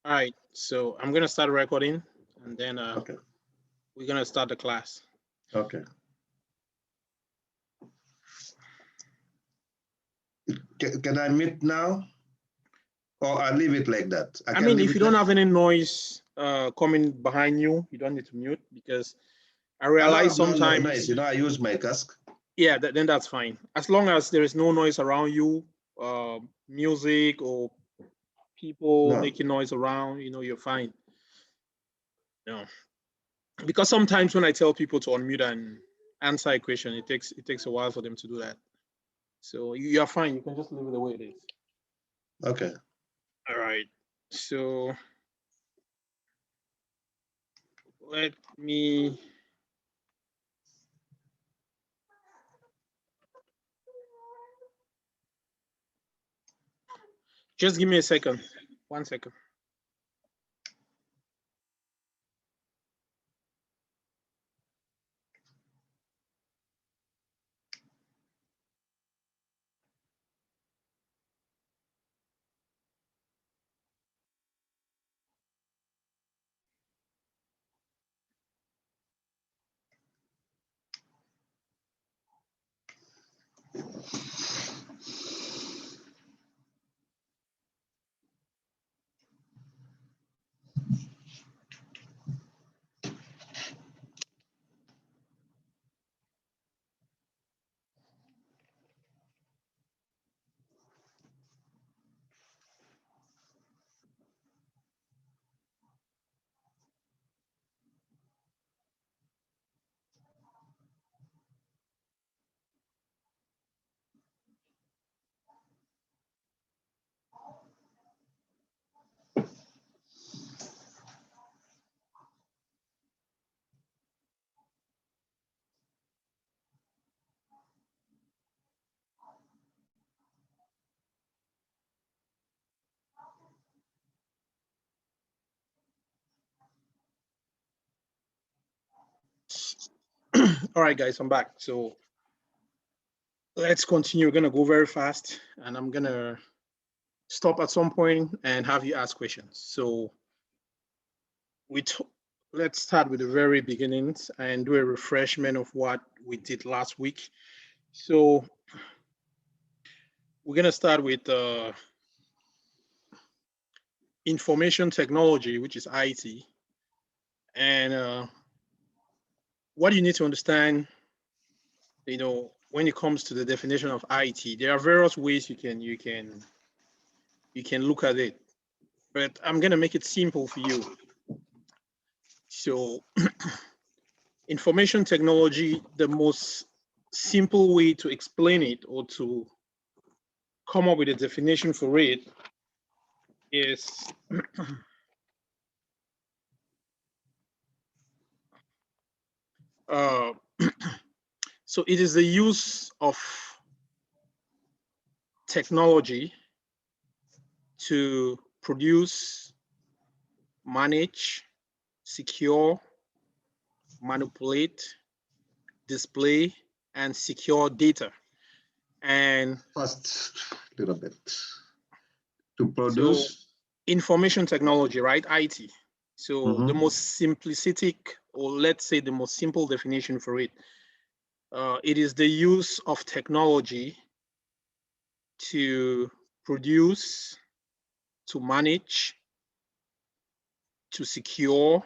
All right, so I'm gonna start recording, and then Okay. we're gonna start the class. Okay. Can I mute now, or I leave it like that? I mean, if you don't have any noise coming behind you, you don't need to mute, because I realize sometimes. Nice. You know, I use my cask. Yeah, then that's fine. As long as there is no noise around you, music or people making noise around, you're fine. No, because sometimes when I tell people to unmute and answer a question, it takes a while for them to do that. So you are fine. You can just leave it the way it is. Okay. All right. So let me. Just give me a second. 1 second. All right, guys, I'm back. So let's continue. We're gonna go very fast, and I'm gonna stop at some point and have you ask questions. So let's start with the very beginnings and do a refreshment of what we did last week. So we're gonna start with information technology, which is IT, and what you need to understand, when it comes to the definition of IT. There are various ways you can look at it, but I'm gonna make it simple for you. So information technology, the most simple way to explain it or to come up with a definition for it is so it is the use of technology to produce, manage, secure, manipulate, display, and secure data. And first little bit to produce. So information technology, right? IT. So the most simplistic, or let's say the most simple definition for it, it is the use of technology to produce, to manage, to secure,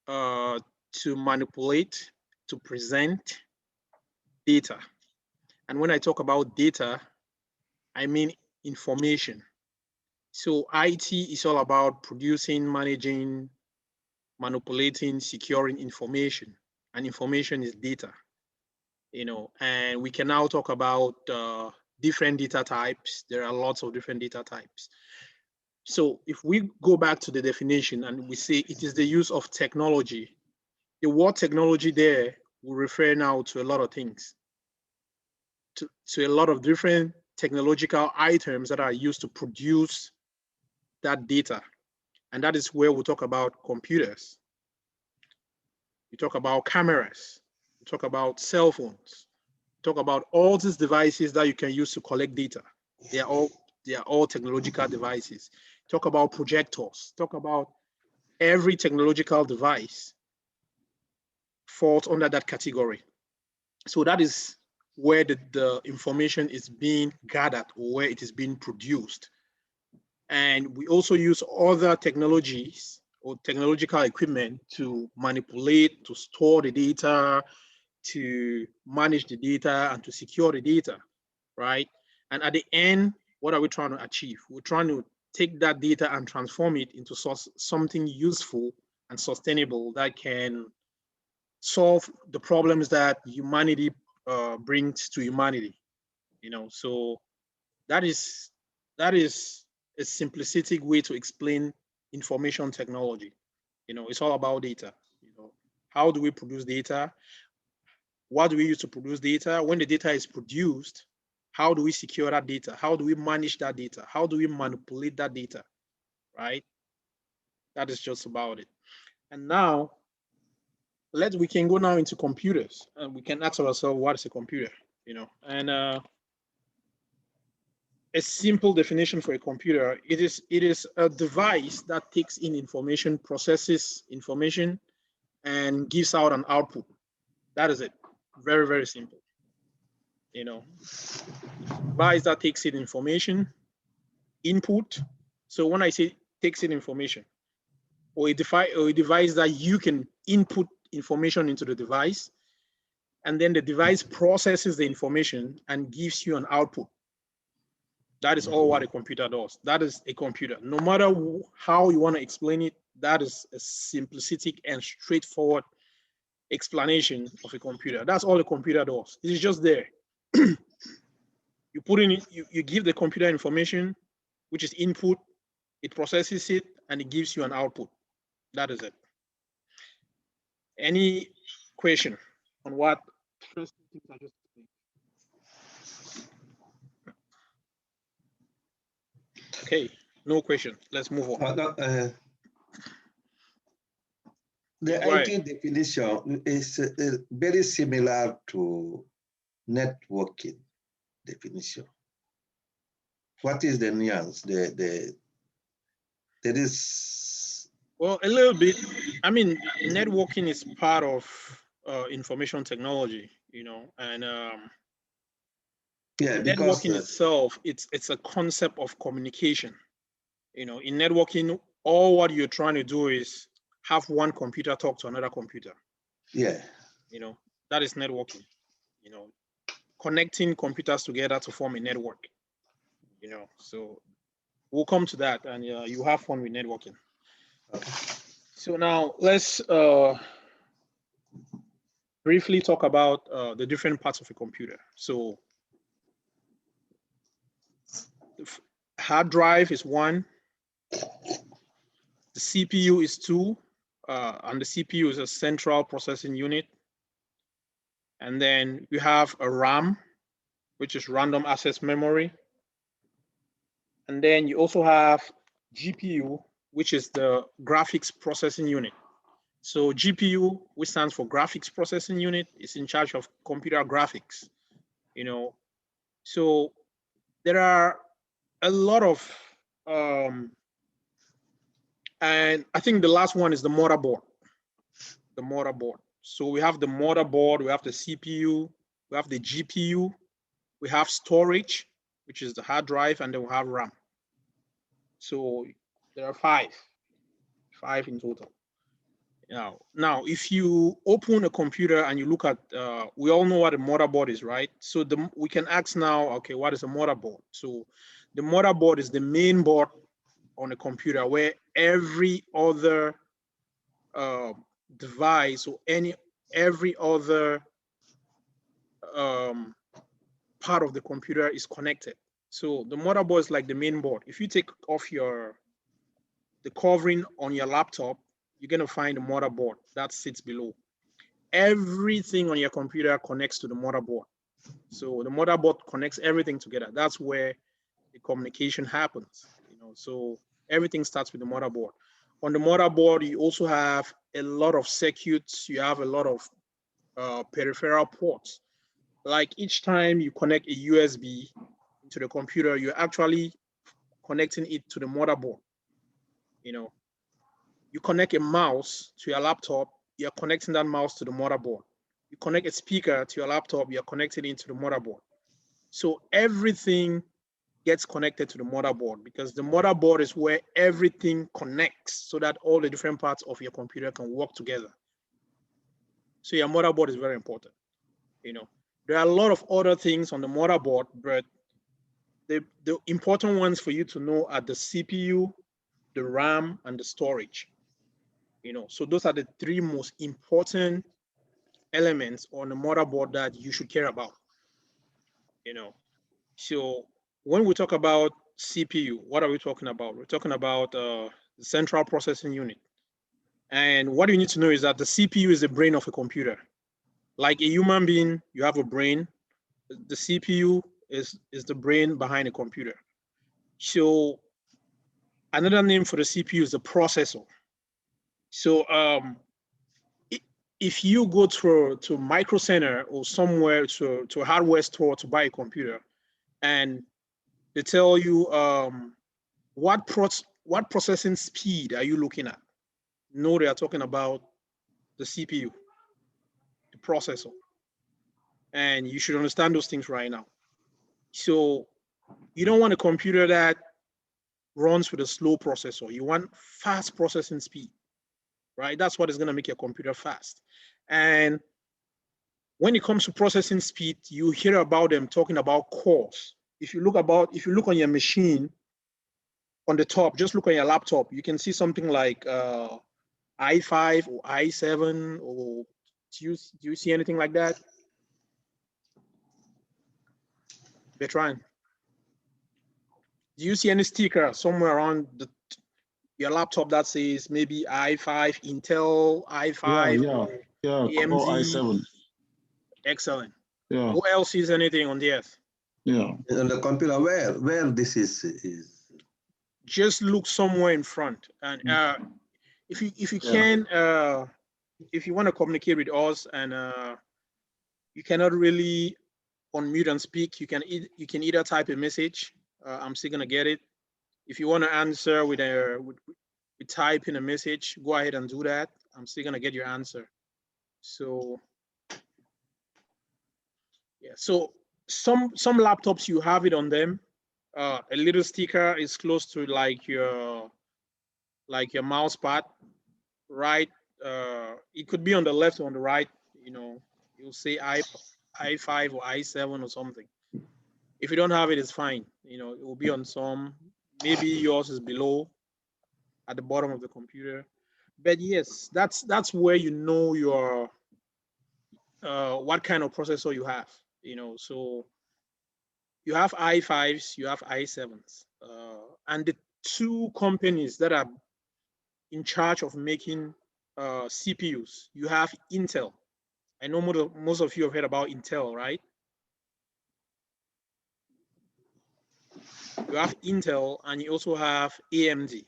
to manipulate, to present data. And when I talk about data, I mean information. So IT is all about producing, managing, manipulating, securing information, and information is data. And we can now talk about different data types. There are lots of different data types. So if we go back to the definition and we say it is the use of technology, the word technology there will refer now to a lot of things, to a lot of different technological items that are used to produce that data. And that is where we talk about computers. We talk about cameras. We talk about cell phones. We talk about all these devices that you can use to collect data. They are all They are all technological devices. Talk about projectors. Talk about every technological device falls under that category. So that is where the information is being gathered or where it is being produced. And we also use other technologies or technological equipment to manipulate, to store the data, to manage the data, and to secure the data, right? And at the end, what are we trying to achieve? We're trying to take that data and transform it into something useful and sustainable that can solve the problems that humanity brings to humanity. So that is a simplistic way to explain information technology. It's all about data. How do we produce data? What do we use to produce data? When the data is produced, how do we secure that data? How do we manage that data? How do we manipulate that data? Right? That is just about it. And now we can go now into computers, and we can ask ourselves, what is a computer? And a simple definition for a computer, it is a device that takes in information, processes information, and gives out an output. That is it. Very, very simple. Device that takes in information, input. So when I say takes in information, or a device that you can input information into the device, and then the device processes the information and gives you an output. That is all what a computer does. That is a computer. No matter how you want to explain it, that is a simplistic and straightforward explanation of a computer. That's all a computer does. It's just there. You put in, you give the computer information, which is input, it processes it, and it gives you an output. That is it. Any question on what first things I just explained? Okay, no question. Let's move on. The IT definition is very similar to networking definition. What is the nuance? There is. Well, a little bit. I mean, networking is part of information technology, and yeah, because networking itself, it's a concept of communication. In networking, all what you're trying to do is have one computer talk to another computer. Yeah. That is networking. Connecting computers together to form a network. So we'll come to that, and you have fun with networking. Okay. So now let's briefly talk about the different parts of a computer. So the hard drive is one, the CPU is two, and the CPU is a central processing unit. And then you have a RAM, which is random access memory. And then you also have GPU, which is the graphics processing unit. So GPU, which stands for graphics processing unit, is in charge of computer graphics. So there are a lot of, and I think the last one is the motherboard. The motherboard. So we have the motherboard, we have the CPU, we have the GPU, we have storage, which is the hard drive, and then we have RAM. So there are five in total. Now, if you open a computer and you look at, we all know what a motherboard is, right? So we can ask now, okay, what is a motherboard? So the motherboard is the main board on a computer where every other device or every other part of the computer is connected. So the motherboard is like the main board. If you take off the covering on your laptop, you're going to find the motherboard that sits below. Everything on your computer connects to the motherboard. So the motherboard connects everything together. That's where the communication happens. So everything starts with the motherboard. On the motherboard, you also have a lot of circuits. You have a lot of peripheral ports. Like each time you connect a USB into the computer, you're actually connecting it to the motherboard. You know, you connect a mouse to your laptop, you're connecting that mouse to the motherboard. You connect a speaker to your laptop, you're connecting it to the motherboard. So everything gets connected to the motherboard because the motherboard is where everything connects so that all the different parts of your computer can work together. So your motherboard is very important. You know, there are a lot of other things on the motherboard, but the important ones for you to know are the CPU, the RAM, and the storage. You know, so those are the three most important elements on the motherboard that you should care about. You know, so when we talk about CPU, what are we talking about? We're talking about the central processing unit. And what you need to know is that the CPU is the brain of a computer. Like a human being, you have a brain. The CPU is the brain behind a computer. So another name for the CPU is the processor. So if you go to Micro Center or somewhere to a hardware store to buy a computer, and they tell you what processing speed are you looking at? No, they are talking about the CPU, the processor, and you should understand those things right now. So you don't want a computer that runs with a slow processor. You want fast processing speed, right? That's what is going to make your computer fast. And when it comes to processing speed, you hear about them talking about cores. If you look on your machine on the top, just look on your laptop, you can see something like i5 or i7, or do you see anything like that? Bertrand, do you see any sticker somewhere around your laptop that says maybe i5, Intel i5, Yeah, yeah, Core AMD? i7. Excellent. Yeah, Who else sees anything on the earth? yeah. On the computer, where this is. Just look somewhere in front, and if you Yeah. can, if you want to communicate with us and you cannot really unmute and speak, you can either type a message. I'm still gonna get it. If you want to answer with type in a message, go ahead and do that. I'm still gonna get your answer. So yeah, so some laptops you have it on them. A little sticker is close to like your mouse pad, right? It could be on the left or on the right. You know, you'll say i5 or i7 or something. If you don't have it, it's fine. You know, it will be on some. Maybe yours is below at the bottom of the computer. But yes, that's where you know your what kind of processor you have. You know, so you have i5s, you have i7s, and the two companies that are in charge of making CPUs. You have Intel. I know most of you have heard about Intel, right? You have Intel, and you also have AMD.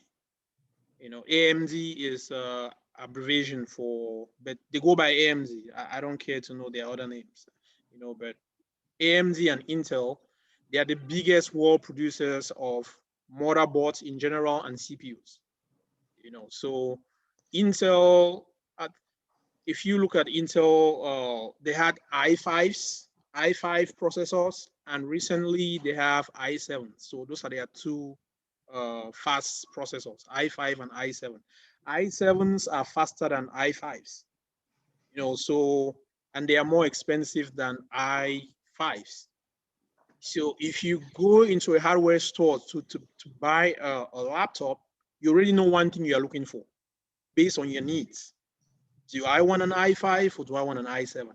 You know, AMD is abbreviation for, but they go by AMD. I don't care to know their other names. You know, but AMD and Intel, they are the biggest world producers of motherboards in general and CPUs. You know, so Intel, if you look at Intel, they had i5 processors, and recently they have i7. So those are their two fast processors, i5 and i7. i7s are faster than i5s, you know, so, and they are more expensive than i5s. So if you go into a hardware store to buy a laptop, you already know one thing you are looking for based on your needs. Do I want an i5 or do I want an i7?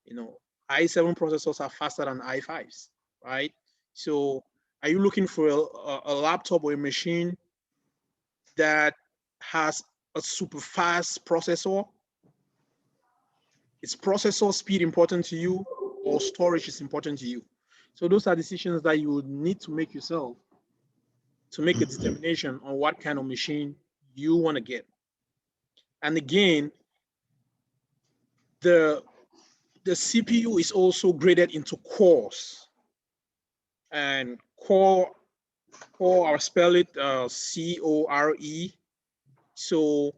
You know, i7 processors are faster than i5s, right? So are you looking for a laptop or a machine that has a super fast processor? Is processor speed important to you, or storage is important to you? So those are decisions that you would need to make yourself to make a determination on what kind of machine you want to get. And again, the CPU is also graded into cores. And core Core, I'll spell it C-O-R-E. So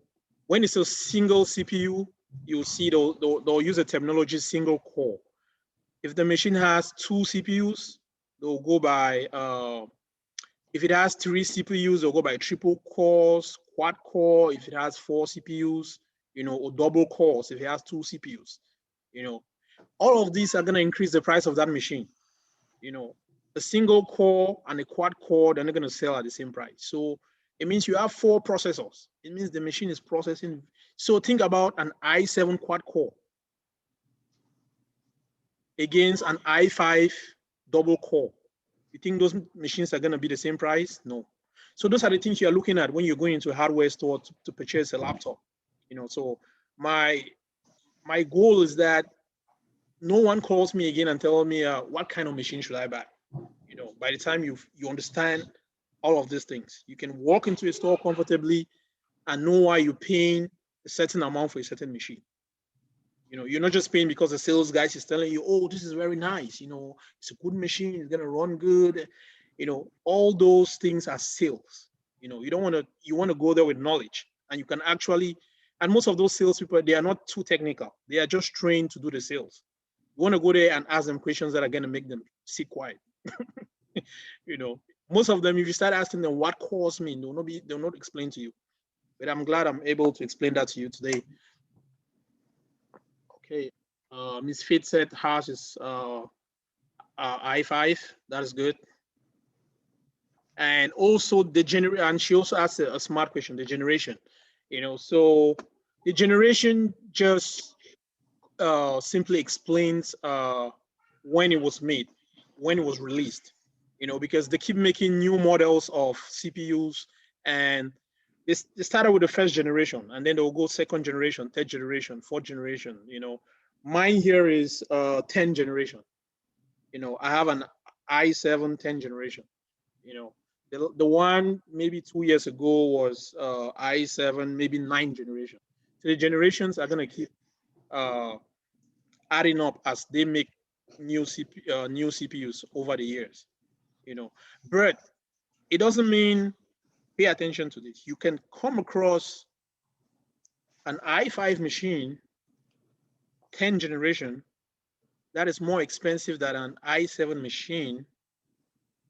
when it's a single CPU, you'll see they'll use the terminology single core. If the machine has 2 CPUs, they'll go by, if it has 3 CPUs, they'll go by triple cores, quad core, if it has 4 CPUs, or double cores, if it has 2 CPUs, all of these are going to increase the price of that machine. A single core and a quad core, they're not going to sell at the same price. So it means you have 4 processors. It means the machine is processing. So think about an i7 quad core against an i5 double core. You think those machines are going to be the same price? No. So those are the things you're looking at when you're going into a hardware store to purchase a laptop. So my goal is that no one calls me again and tells me what kind of machine should I buy. By the time you understand all of these things, you can walk into a store comfortably and know why you're paying a certain amount for a certain machine. You're not just paying because the sales guy is telling you, oh, this is very nice. It's a good machine. It's going to run good. All those things are sales. You don't want to, you want to go there with knowledge, and you can actually, and most of those sales people, they are not too technical. They are just trained to do the sales. You want to go there and ask them questions that are going to make them sit quiet. Most of them, if you start asking them what cores mean, they'll not explain to you. But I'm glad I'm able to explain that to you today. Okay, Miss Fit said hash is i5. That is good. And also the generation, and she also asked a smart question, the generation. So the generation just simply explains when it was made, when it was released. Because they keep making new models of CPUs, and they started with the first generation, and then they'll go second generation, third generation, fourth generation. Mine here is 10 generation. I have an i7 10 generation. The one maybe 2 years ago was i7 maybe 9 generation. So the generations are going to keep adding up as they make new CPUs over the years. But it doesn't mean pay attention to this. You can come across an i5 machine 10 generation that is more expensive than an i7 machine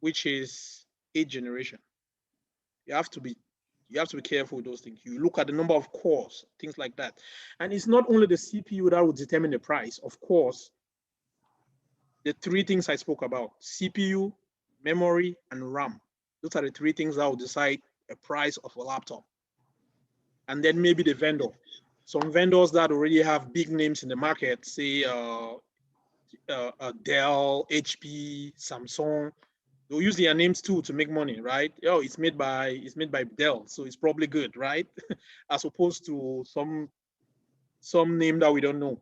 which is 8th generation. You have to be careful with those things. You look at the number of cores, things like that. And it's not only the CPU that will determine the price. Of course, the 3 things I spoke about: CPU, memory, and RAM. Those are the 3 things that will decide a price of a laptop. And then maybe the vendor. Some vendors that already have big names in the market, say Dell, HP, Samsung, they'll use their names too to make money, right? Oh, it's made by Dell, so it's probably good, right? As opposed to some name that we don't know.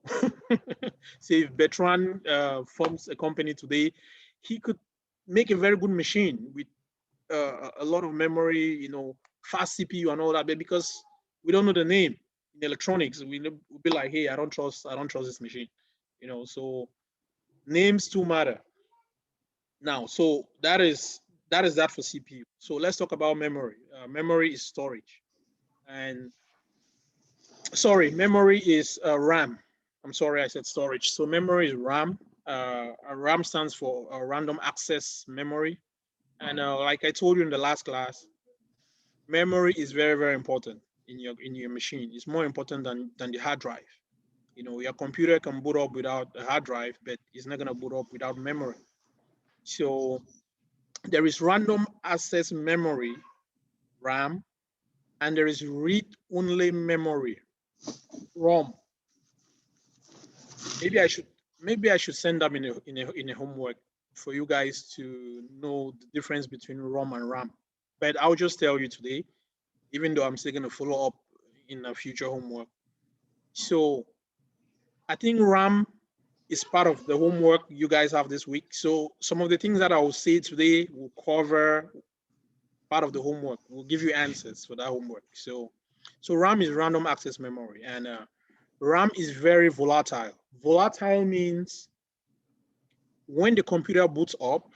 Say if Bertrand forms a company today, he could make a very good machine with a lot of memory, fast CPU and all that, but because we don't know the name in electronics, we'll be like, hey, I don't trust this machine, so names too matter. Now, so that is that for CPU. So let's talk about memory. Memory is storage, and memory is RAM. I'm sorry, I said storage. So memory is RAM. RAM stands for random access memory, and like I told you in the last class, memory is very, very important in your machine. It's more important than the hard drive. Your computer can boot up without a hard drive, but it's not gonna boot up without memory. So there is random access memory, RAM, and there is read-only memory, ROM. Maybe I should send them in a homework for you guys to know the difference between ROM and RAM. But I'll just tell you today, even though I'm still going to follow up in a future homework. So I think RAM is part of the homework you guys have this week. So some of the things that I will say today will cover part of the homework. We'll give you answers for that homework. So RAM is random access memory, and RAM is very volatile. Volatile means when the computer boots up,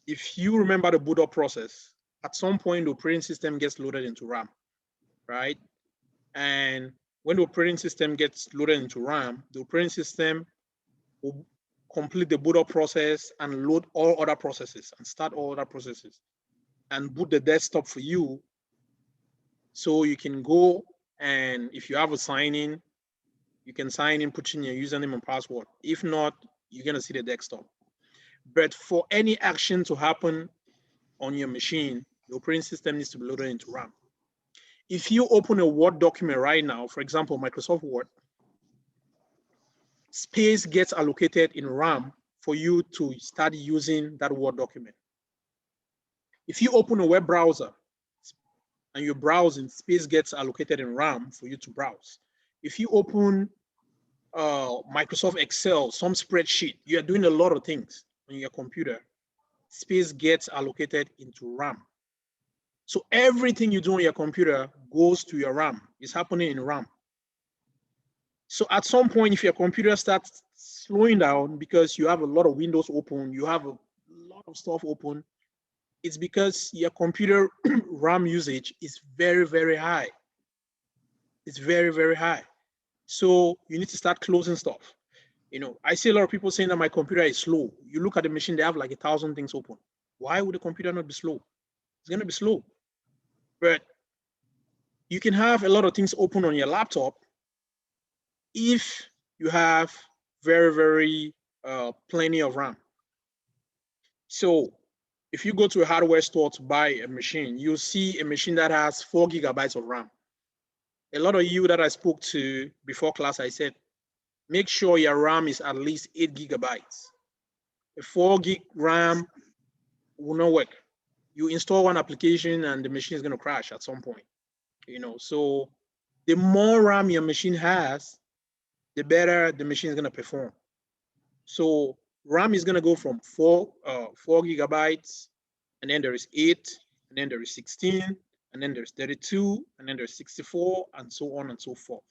if you remember the boot up process, at some point the operating system gets loaded into RAM, right? And when the operating system gets loaded into RAM, the operating system will complete the boot up process and load all other processes and start all other processes and boot the desktop for you. So you can go, and if you have a sign in, you can sign in, put in your username and password. If not, you're gonna see the desktop. But for any action to happen on your machine, the operating system needs to be loaded into RAM. If you open a Word document right now, for example, Microsoft Word, space gets allocated in RAM for you to start using that Word document. If you open a web browser and you're browsing, space gets allocated in RAM for you to browse. If you open Microsoft Excel, some spreadsheet, you are doing a lot of things on your computer, space gets allocated into RAM. So everything you do on your computer goes to your RAM. It's happening in RAM. So at some point, if your computer starts slowing down because you have a lot of windows open, you have a lot of stuff open, it's because your computer RAM usage is very, very high. It's very, very high. So you need to start closing stuff. You know, I see a lot of people saying that my computer is slow. You look at the machine, they have like 1,000 things open. Why would the computer not be slow? It's gonna be slow. But you can have a lot of things open on your laptop if you have very, very plenty of RAM. So if you go to a hardware store to buy a machine, you'll see a machine that has 4 gigabytes of RAM. A lot of you that I spoke to before class, I said, make sure your RAM is at least 8 gigabytes. A 4 gig RAM will not work. You install one application and the machine is going to crash at some point. You know, so the more RAM your machine has, the better the machine is going to perform. So RAM is going to go from 4 gigabytes, and then there is 8, and then there is 16, and then there's 32, and then there's 64, and so on and so forth.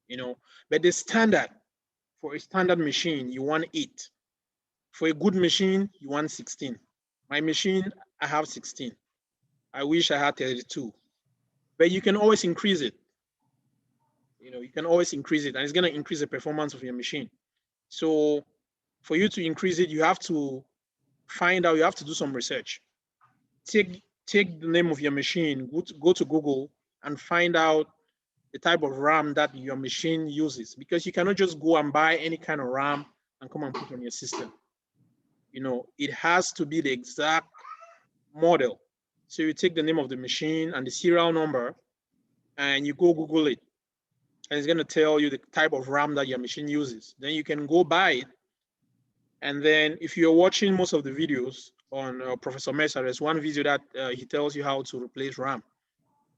You know, but the standard for a standard machine, you want 8. For a good machine, you want 16. My machine, I have 16. I wish I had 32, but you can always increase it. You know, you can always increase it, and it's going to increase the performance of your machine. So for you to increase it, you have to find out, you have to do some research. Take the name of your machine, go to Google and find out the type of RAM that your machine uses, because you cannot just go and buy any kind of RAM and come and put on your system. You know, it has to be the exact model. So you take the name of the machine and the serial number and you go Google it. And it's going to tell you the type of RAM that your machine uses. Then you can go buy it. And then if you're watching most of the videos on Professor Mesa, there's one video that he tells you how to replace RAM.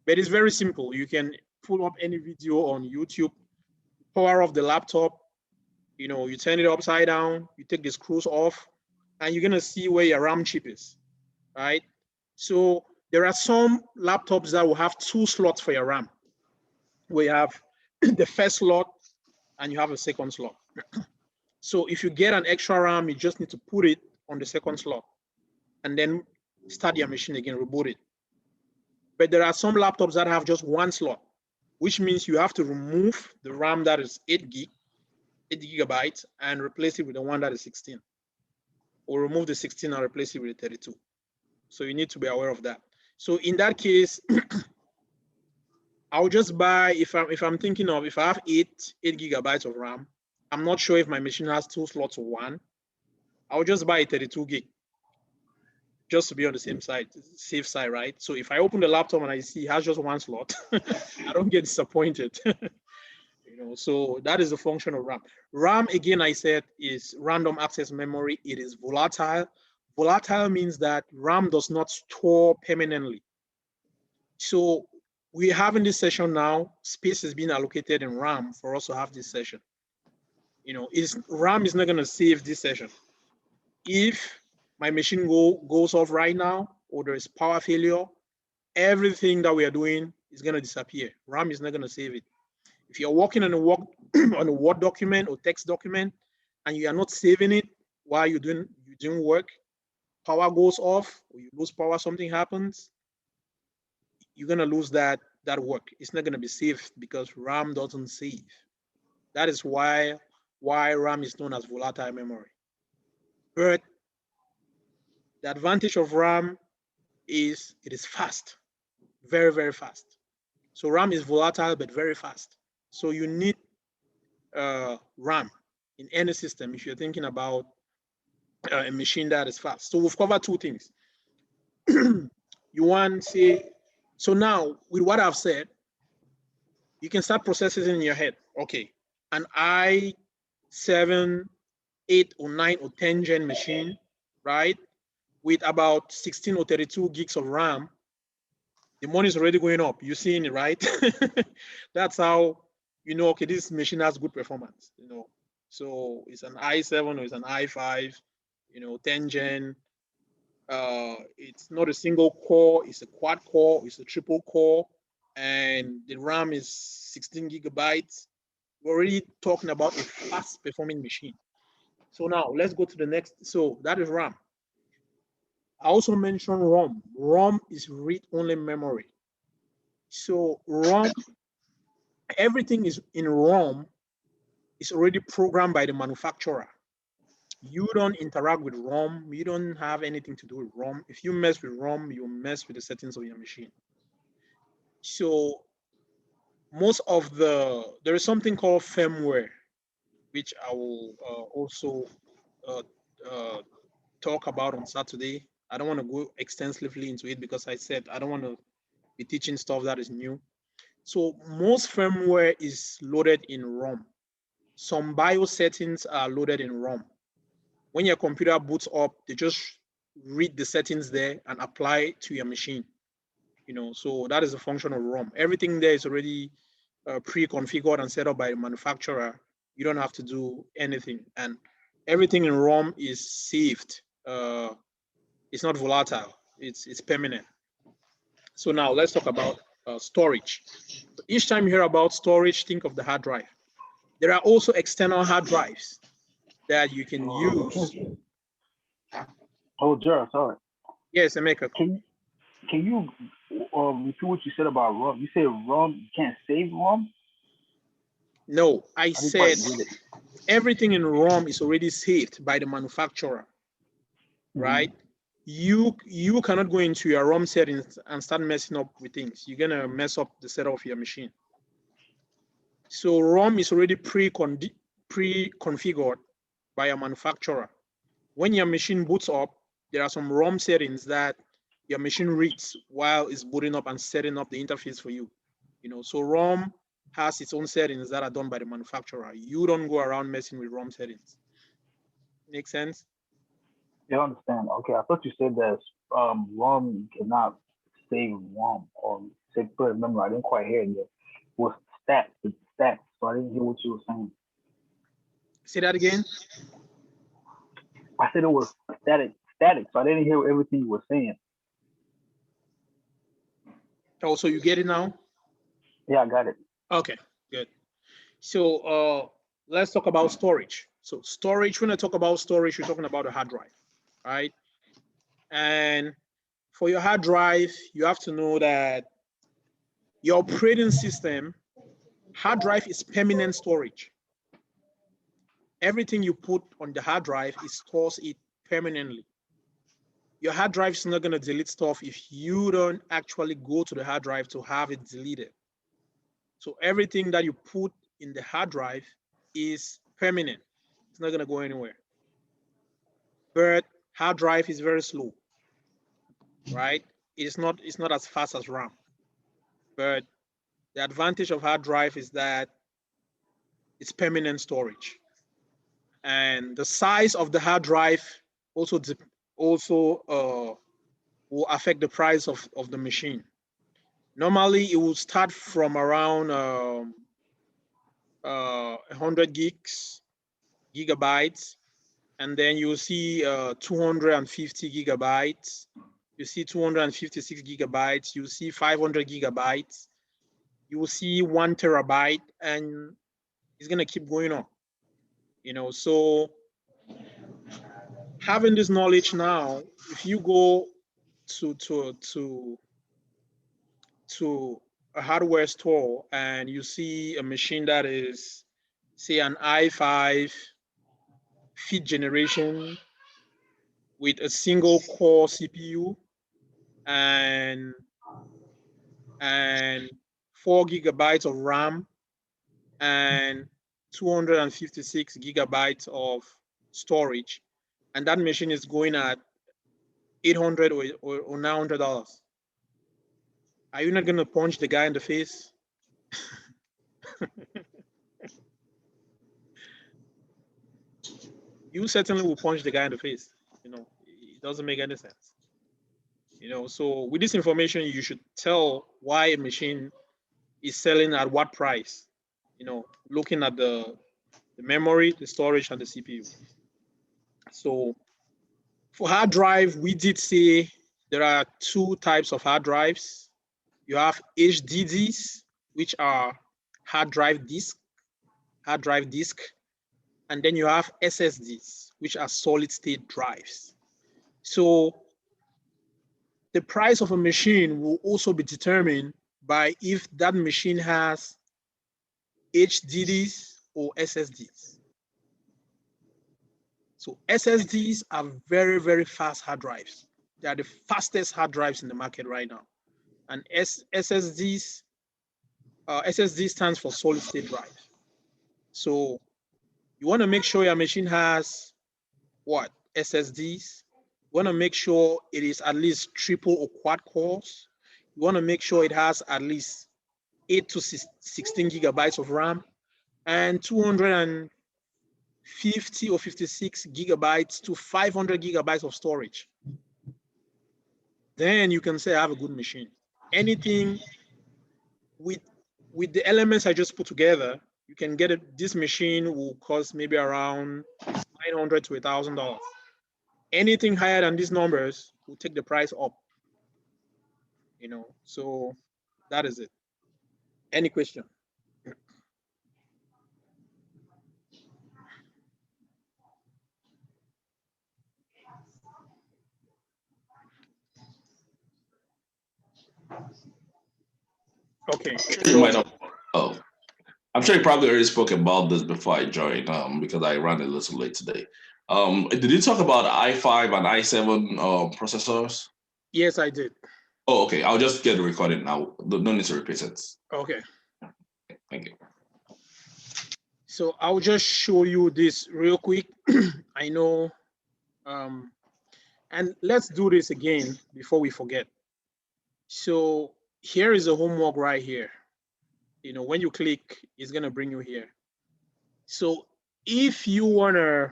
But it's very simple. You can pull up any video on YouTube, power off the laptop, you know, you turn it upside down, you take the screws off, and you're gonna see where your RAM chip is, right? So there are some laptops that will have 2 slots for your RAM. We have the first slot and you have a second slot. So if you get an extra RAM, you just need to put it on the second slot and then start your machine again, reboot it. But there are some laptops that have just 1 slot, which means you have to remove the RAM that is 8 gigabytes and replace it with the one that is 16, or remove the 16 and replace it with the 32. So you need to be aware of that. So in that case, I'll just buy, if I'm thinking of, if I have 8 gigabytes of RAM, I'm not sure if my machine has 2 slots or 1, I'll just buy a 32 gig, just to be on the same side, safe side, right? So if I open the laptop and I see it has just 1 slot, I don't get disappointed. You know, so that is the function of RAM. RAM, again, I said, is random access memory. It is volatile. Volatile means that RAM does not store permanently. So we're having this session now. Space is being allocated in RAM for us to have this session. You know, RAM is not going to save this session. If my machine goes off right now, or there is power failure, everything that we are doing is going to disappear. RAM is not going to save it. If you're working on a Word document or text document and you are not saving it while you're doing work, power goes off or you lose power, something happens, you're gonna lose that work. It's not gonna be safe because RAM doesn't save. That is why RAM is known as volatile memory. But the advantage of RAM is it is fast, very, very fast. So RAM is volatile but very fast. So you need RAM in any system if you're thinking about a machine that is fast. So we've covered two things. You want to say, so now with what I've said, you can start processing in your head. Okay, an i7, 8 or 9 or 10 gen machine, right? With about 16 or 32 gigs of RAM, the money is already going up. You're seeing it, right? That's how you know, okay, this machine has good performance, you know. So it's an i7 or it's an i5, you know, 10 gen. It's not a single core, it's a quad core, it's a triple core, and the RAM is 16 gigabytes. We're already talking about a fast performing machine. So now let's go to the next. So that is RAM. I also mentioned ROM. ROM is read-only memory. So ROM, everything is in ROM is already programmed by the manufacturer. You don't interact with ROM. You don't have anything to do with ROM. If you mess with ROM, you mess with the settings of your machine. So most of there is something called firmware, which I will also uh, uh, talk about on Saturday. I don't want to go extensively into it because I said I don't want to be teaching stuff that is new. So most firmware is loaded in ROM. Some BIOS settings are loaded in ROM. When your computer boots up, they just read the settings there and apply it to your machine. You know, so that is a function of ROM. Everything there is already pre-configured and set up by the manufacturer. You don't have to do anything, and everything in ROM is saved. It's not volatile. It's permanent. So now let's talk about storage. Each time you hear about storage, think of the hard drive. There are also external hard drives that you can use. Oh, Gerald, sorry. Yes, Emeka. Can you repeat what you said about ROM? You said ROM, you can't save ROM? No, I said everything in ROM is already saved by the manufacturer, right? You cannot go into your ROM settings and start messing up with things. You're gonna mess up the setup of your machine. So ROM is already pre-configured by a manufacturer. When your machine boots up, there are some ROM settings that your machine reads while it's booting up and setting up the interface for you. You know, so ROM has its own settings that are done by the manufacturer. You don't go around messing with ROM settings. Make sense? Yeah, I understand. Okay, I thought you said that ROM cannot save ROM or say put in memory. I didn't quite hear it yet. It was stats, it's stats. So I didn't hear what you were saying. Say that again. I said it was static. So I didn't hear everything you were saying. Oh, so you get it now? Yeah, I got it. Okay, good. So let's talk about storage. So storage, when I talk about storage, we're talking about a hard drive, right? And for your hard drive, you have to know that your operating system, hard drive is permanent storage. Everything you put on the hard drive, it stores it permanently. Your hard drive is not going to delete stuff if you don't actually go to the hard drive to have it deleted. So everything that you put in the hard drive is permanent. It's not going to go anywhere. But hard drive is very slow, right? It's not as fast as RAM. But the advantage of hard drive is that it's permanent storage. And the size of the hard drive also will affect the price of the machine. Normally, it will start from around 100 gigabytes, and then you'll see 250 gigabytes. You see 256 gigabytes. You see 500 gigabytes. You will see 1 terabyte, and it's gonna keep going on. You know, so Having this knowledge now, if you go to a hardware store and you see a machine that is, say, an i5 fifth generation with a single core CPU and 4 GB of RAM and 256 GB of storage, and that machine is going at $800 or $900. Are you not going to punch the guy in the face? You certainly will punch the guy in the face. It doesn't make any sense. So with this information, you should tell why a machine is selling at what price, looking at the memory, the storage, and the CPU. So for hard drive, we did say there are two types of hard drives. You have HDDs, which are hard drive disk, and then you have SSDs, which are solid state drives. So the price of a machine will also be determined by if that machine has HDDs or SSDs. So SSDs are very, very fast hard drives. They are the fastest hard drives in the market right now. And SSD stands for solid state drive. So you want to make sure your machine has what? SSDs. You want to make sure it is at least triple or quad cores. You want to make sure it has at least 8 to 16 gigabytes of RAM and 250 or 56 gigabytes to 500 gigabytes of storage. Then you can say I have a good machine. Anything with the elements I just put together, you can get it. This machine will cost maybe around $900 to $1,000. Anything higher than these numbers will take the price up. So that is it. Any question? Okay. You might not. Oh, I'm sure you probably already spoke about this before I joined, because I ran a little late today. Did you talk about i5 and i7 processors? Yes, I did. Oh, okay. I'll just get the recording now. No need to repeat it. Okay. Thank you. So I'll just show you this real quick. I know, and let's do this again before we forget. So here is the homework right here. When you click, it's gonna bring you here. So if you wanna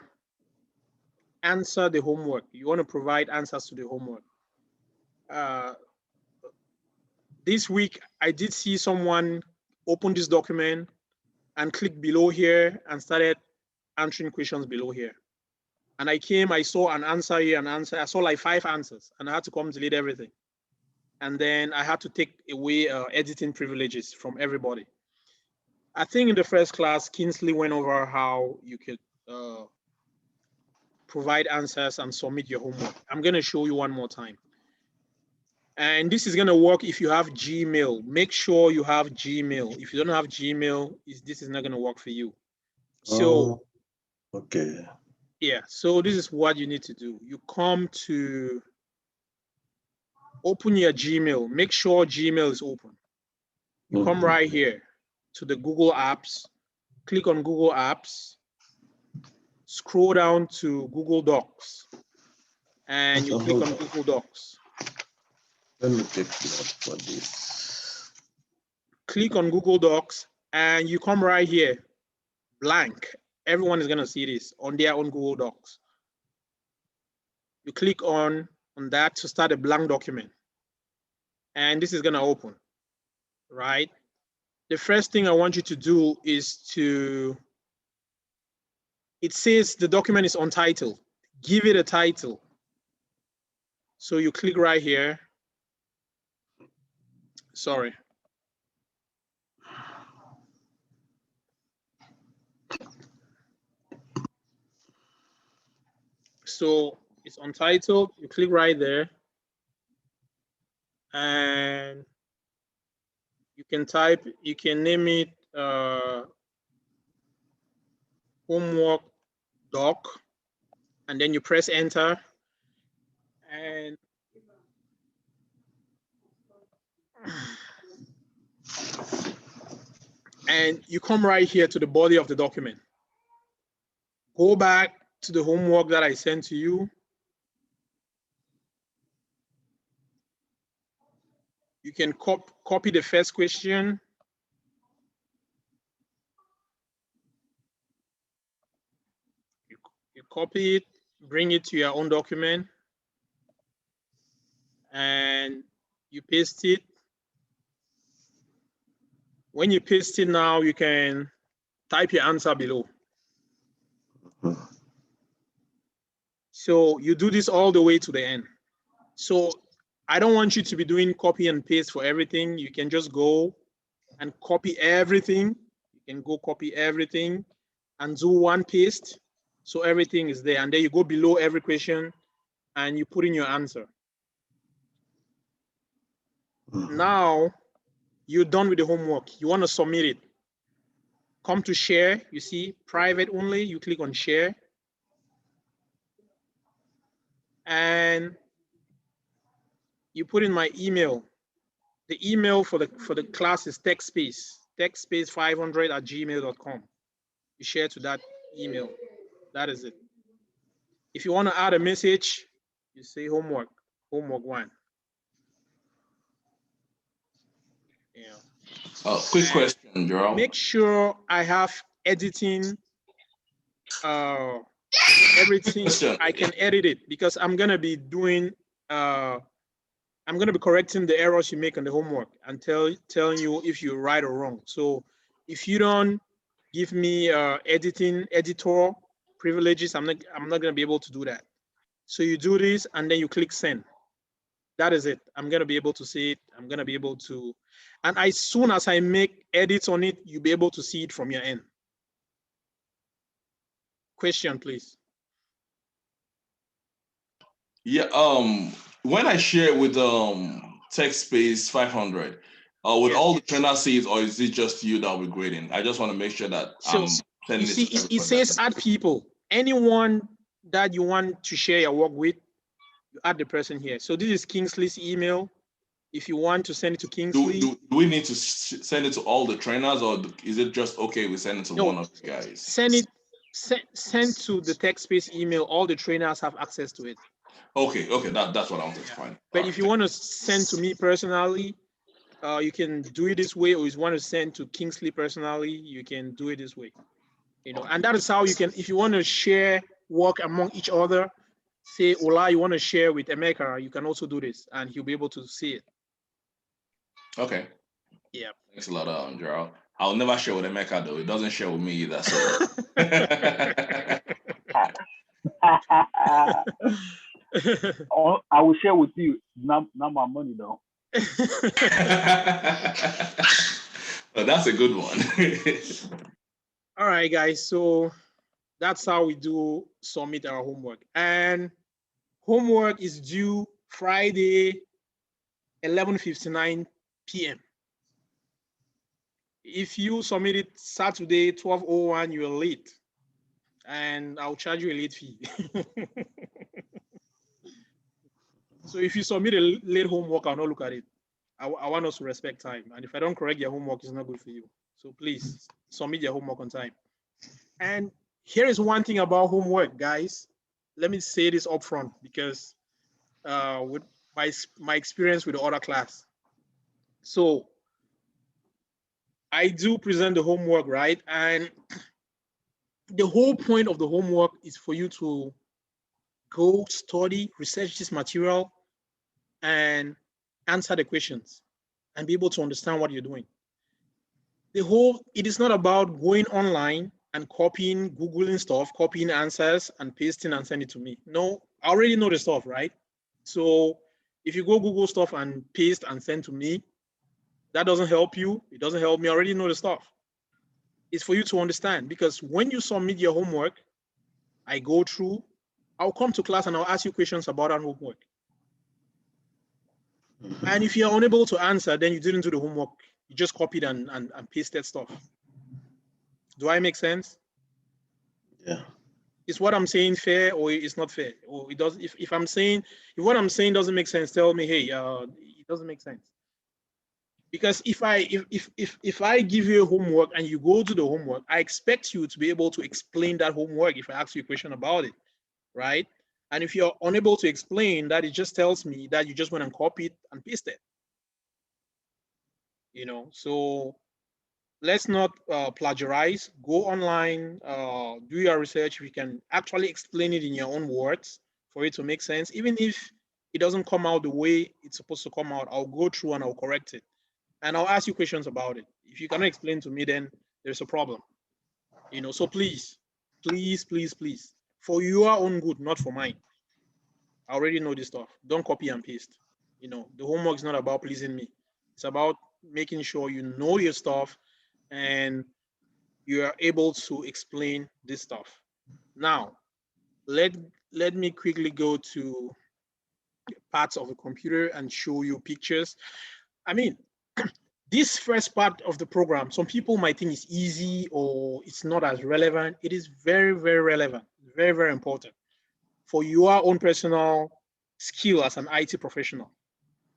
answer the homework, you wanna provide answers to the homework. This week, I did see someone open this document and click below here and started answering questions below here. And I saw an answer here, an answer. I saw like 5 answers, and I had to come delete everything. And then I had to take away editing privileges from everybody. I think in the first class, Kingsley went over how you could provide answers and submit your homework. I'm going to show you one more time. And this is going to work if you have Gmail. Make sure you have Gmail. If you don't have Gmail, this is not going to work for you. So, okay. Yeah, so this is what you need to do. You come to open your Gmail. Make sure Gmail is open. You come right here to the Google Apps. Click on Google Apps. Scroll down to Google Docs. And you click on Google Docs. Let me take note for this. Click on Google Docs and you come right here, blank. Everyone is gonna see this on their own Google Docs. You click on that to start a blank document. And this is gonna open, right? The first thing I want you to do is it says the document is untitled. Give it a title. So you click right here. Sorry. So It's untitled. You click right there. And you can type, you can name it homework doc, and then you press enter. And you come right here to the body of the document. Go back to the homework that I sent to you. You can copy the first question. You copy it, bring it to your own document, and you paste it. When you paste it now, you can type your answer below. So you do this all the way to the end. So I don't want you to be doing copy and paste for everything. You can just go and copy everything. You can go copy everything and do one paste. So everything is there. And then you go below every question and you put in your answer. Now you're done with the homework. You want to submit it. Come to share. You see private only. You click on share. And you put in my email. The email for the class is techspace500@gmail.com. You share to that email. That is it. If you want to add a message, you say homework 1. Yeah. Quick question, Gerald. Make sure I have editing. Everything I can edit it, because I'm gonna be doing. I'm gonna be correcting the errors you make on the homework and telling you if you're right or wrong. So if you don't give me editor privileges, I'm not gonna be able to do that. So you do this and then you click send. That is it. I'm gonna be able to see it. I'm gonna be able to, and as soon as I make edits on it, you'll be able to see it from your end. Question, please. Yeah. When I share with TechSpace 500, with all the trainer seeds, or is it just you that will be grading? I just want to make sure that So you see, it says add people. Anyone that you want to share your work with, you add the person here. So this is Kingsley's email. If you want to send it to Kingsley, do we need to send it to all the trainers, or is it just okay we send it to one of you guys? Send to the TechSpace email. All the trainers have access to it. Okay, that's what I wanted to find. But if you want to send to me personally, you can do it this way, or if you want to send to Kingsley personally, you can do it this way. You know, and that is how you can, if you want to share work among each other, say Ola, you want to share with Emeka, you can also do this, and he'll be able to see it. Okay. Yeah. Thanks a lot, Gerald. I'll never share with Emeka though. It doesn't share with me either. So. I will share with you. Not my money though. Well, that's a good one. All right, guys. So that's how we do submit our homework. And homework is due Friday, 11:59 p.m. If you submit it Saturday, 12:01, you're late. And I'll charge you a late fee. So if you submit a late homework, I'll not look at it. I want us to respect time. And if I don't correct your homework, it's not good for you. So please submit your homework on time. And here is one thing about homework, guys. Let me say this up front, because with my experience with the other class. So I do present the homework, right? And the whole point of the homework is for you to go study, research this material, and answer the questions and be able to understand what you're doing. It is not about going online and copying, Googling stuff, copying answers and pasting and sending it to me. No, I already know the stuff, right? So if you go Google stuff and paste and send to me, that doesn't help you. It doesn't help me. I already know the stuff. It's for you to understand, because when you submit your homework, I go through, I'll come to class and I'll ask you questions about our homework. And if you're unable to answer, then you didn't do the homework. You just copied and pasted stuff. Do I make sense? Yeah. Is what I'm saying fair or it's not fair? Or it does? If I'm saying, if what I'm saying doesn't make sense, tell me, hey, it doesn't make sense. Because if I give you a homework and you go to the homework, I expect you to be able to explain that homework if I ask you a question about it, right? And if you're unable to explain that, it just tells me that you just went and copied and pasted. You know, so let's not plagiarize. Go online, do your research. If you can actually explain it in your own words for it to make sense, even if it doesn't come out the way it's supposed to come out, I'll go through and I'll correct it. And I'll ask you questions about it. If you cannot explain to me, then there's a problem. You know, so please, please, please, please, for your own good, not for mine. I already know this stuff. Don't copy and paste. You know, the homework is not about pleasing me. It's about making sure you know your stuff and you are able to explain this stuff. Now, let me quickly go to parts of the computer and show you pictures. I mean, this first part of the program, some people might think it's easy or it's not as relevant. It is very, very relevant, very, very important for your own personal skill as an IT professional.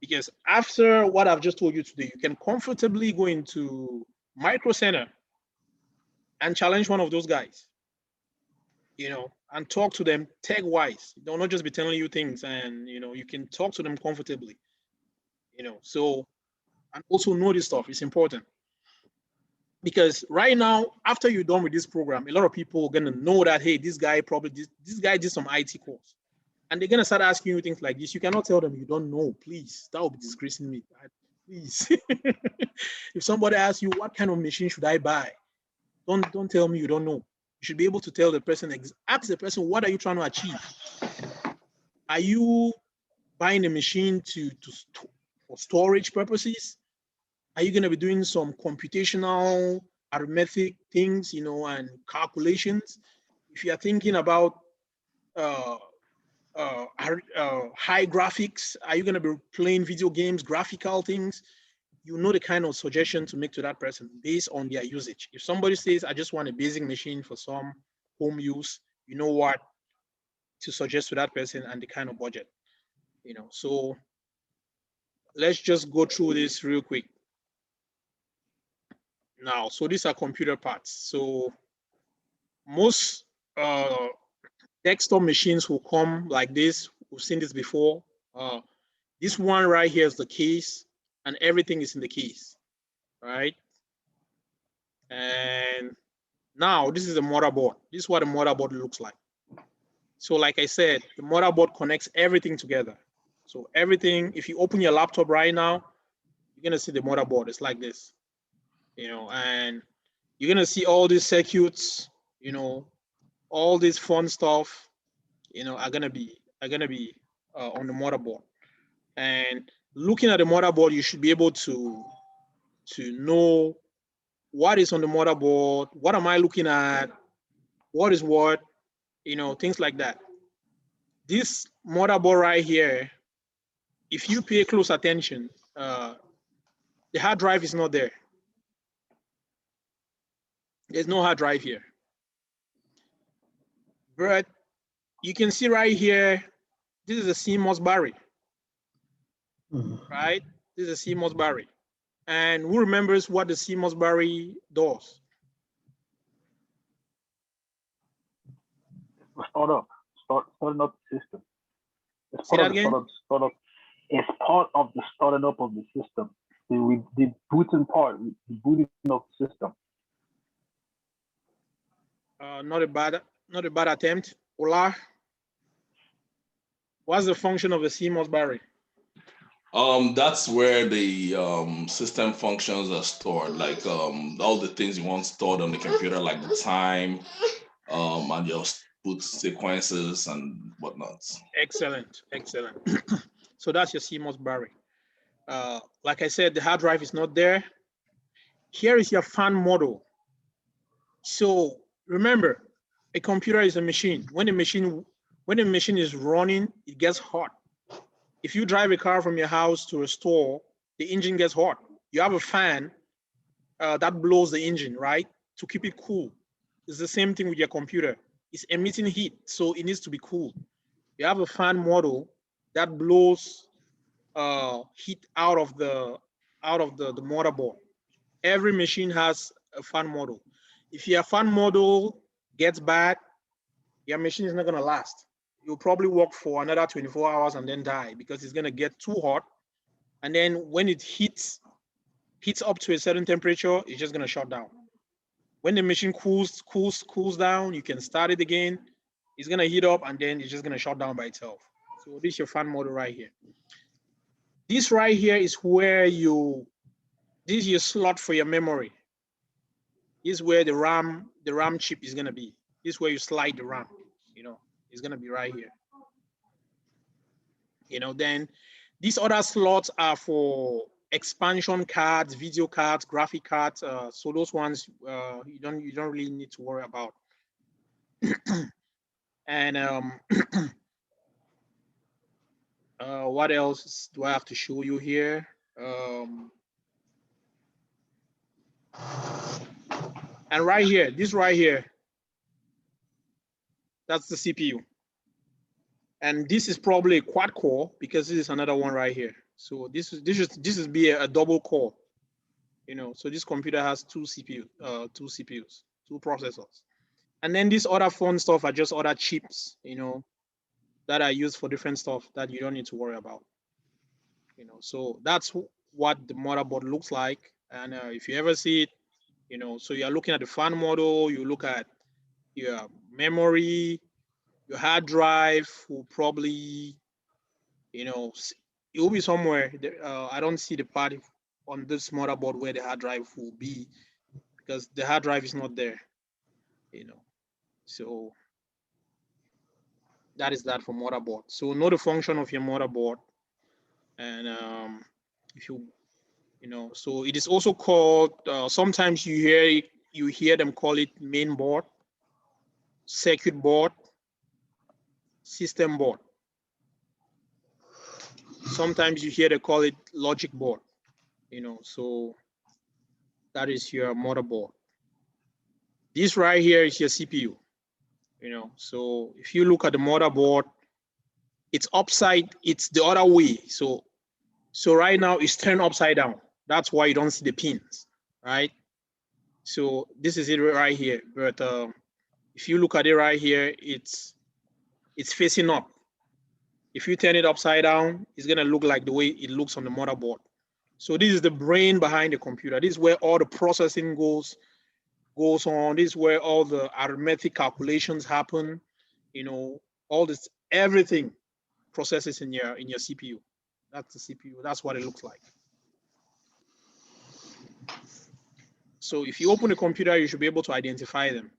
Because after what I've just told you today, you can comfortably go into Micro Center and challenge one of those guys, you know, and talk to them tech-wise. They'll not just be telling you things, and you know, you can talk to them comfortably, you know. So, and also know this stuff. It's important because right now, after you're done with this program, a lot of people are gonna know that, hey, this guy did some IT course, and they're gonna start asking you things like this. You cannot tell them you don't know. Please, that would be disgracing me. Please, if somebody asks you what kind of machine should I buy, don't tell me you don't know. You should be able to tell the person, ask the person, what are you trying to achieve? Are you buying a machine for storage purposes? Are you going to be doing some computational arithmetic things, you know, and calculations? If you are thinking about high graphics, are you going to be playing video games, graphical things? You know the kind of suggestion to make to that person based on their usage. If somebody says, I just want a basic machine for some home use, you know what to suggest to that person and the kind of budget, you know. So let's just go through this real quick. Now, so these are computer parts. So most desktop machines will come like this. We've seen this before. This one right here is the case, and everything is in the case, right? And now this is the motherboard. This is what a motherboard looks like. So like I said, the motherboard connects everything together. So everything, if you open your laptop right now, you're gonna see the motherboard. It's like this, you know, and you're gonna see all these circuits, you know, all this fun stuff, you know, are gonna be on the motherboard. And looking at the motherboard, you should be able to know what is on the motherboard, what am I looking at, what is what, you know, things like that. This motherboard right here, if you pay close attention, the hard drive is not there. There's no hard drive here. But you can see right here, this is a CMOS battery, right? This is a CMOS battery. And who remembers what the CMOS battery does? Starting up the system. Say that again? It's part of the starting up of the system. The booting part, the booting of the system. Not a bad attempt. Ola, what's the function of a CMOS battery? That's where the system functions are stored, like all the things you want stored on the computer, like the time, and your boot sequences and whatnot. Excellent, excellent. So that's your CMOS battery. Like I said, the hard drive is not there. Here is your fan model. So remember, a computer is a machine. When a machine When the machine is running, it gets hot. If you drive a car from your house to a store, the engine gets hot. You have a fan that blows the engine, right? To keep it cool. It's the same thing with your computer. It's emitting heat, so it needs to be cool. You have a fan model that blows heat out of the motherboard. Every machine has a fan model. If your fan model gets bad, your machine is not gonna last. You'll probably work for another 24 hours and then die because it's gonna get too hot. And then when it heats up to a certain temperature, it's just gonna shut down. When the machine cools down, you can start it again. It's gonna heat up and then it's just gonna shut down by itself. So this is your fan model right here. This right here is where this is your slot for your memory. This is where the RAM chip is gonna be. This is where you slide the RAM, it's gonna be right here. Then these other slots are for expansion cards, video cards, graphic cards. So those ones you don't really need to worry about. And what else do I have to show you here? And right here, this right here, that's the CPU. And this is probably a quad core because this is another one right here. So this is be a double core, So this computer has two CPUs, two processors. And then these other fun stuff are just other chips, that are used for different stuff that you don't need to worry about. So that's what the motherboard looks like. And if you ever see it, so you're looking at the fan model, you look at your memory, your hard drive will probably, it will be somewhere. I don't see the part on this motherboard where the hard drive will be because the hard drive is not there, So that is that for motherboard. So know the function of your motherboard. And if so it is also called, sometimes you hear them call it main board, circuit board, system board. Sometimes you hear they call it logic board, so that is your motherboard. This right here is your CPU, so if you look at the motherboard, it's the other way. So right now it's turned upside down. That's why you don't see the pins, right? So this is it right here. But if you look at it right here, it's facing up. If you turn it upside down, it's gonna look like the way it looks on the motherboard. So this is the brain behind the computer. This is where all the processing goes on. This is where all the arithmetic calculations happen. All this, everything processes in your CPU. That's the CPU. That's what it looks like. So if you open the computer, you should be able to identify them.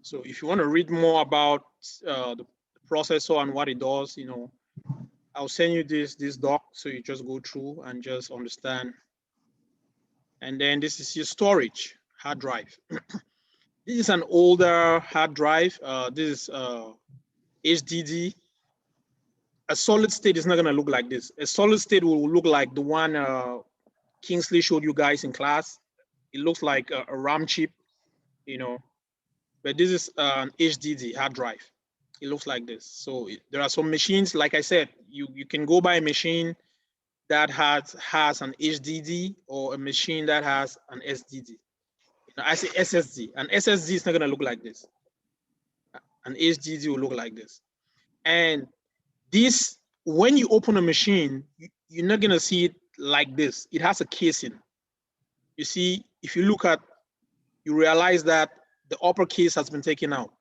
So if you want to read more about the processor and what it does, I'll send you this doc, so you just go through and just understand. And then this is your storage hard drive. This is an older hard drive. This is HDD. A solid state is not gonna look like this. A solid state will look like the one Kingsley showed you guys in class. It looks like a RAM chip, but this is an HDD hard drive. It looks like this. So there are some machines, like I said, you can go buy a machine that has an HDD or a machine that has an SDD. I say SSD. An SSD is not gonna look like this. An HDD will look like this. And this, when you open a machine, you're not gonna see it like this. It has a casing. You see, if you look at, you realize that the upper case has been taken out.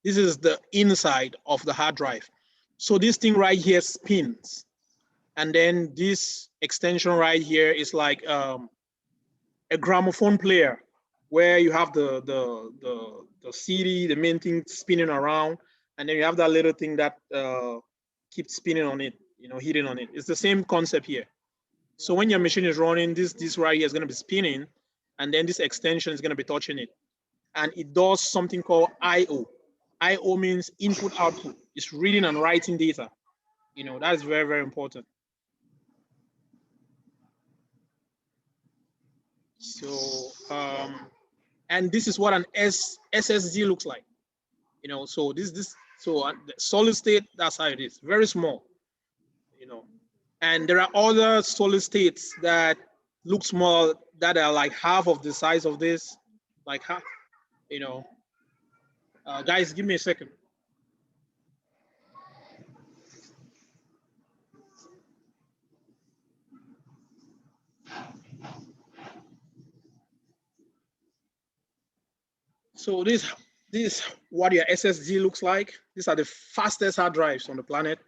This is the inside of the hard drive. So this thing right here spins. And then this extension right here is like a gramophone player where you have the CD, the main thing spinning around, and then you have that little thing that keeps spinning on it, hitting on it. It's the same concept here. So when your machine is running, this right here is going to be spinning, and then this extension is going to be touching it. And it does something called I/O. I/O means input output. It's reading and writing data. You know, that's very, very important. So, and this is what an SSD looks like. You know, so so the solid state, that's how it is, very small. You know, and there are other solid states that look small that are like half of the size of this, like half. You know, guys, give me a second. So this is what your SSD looks like. These are the fastest hard drives on the planet.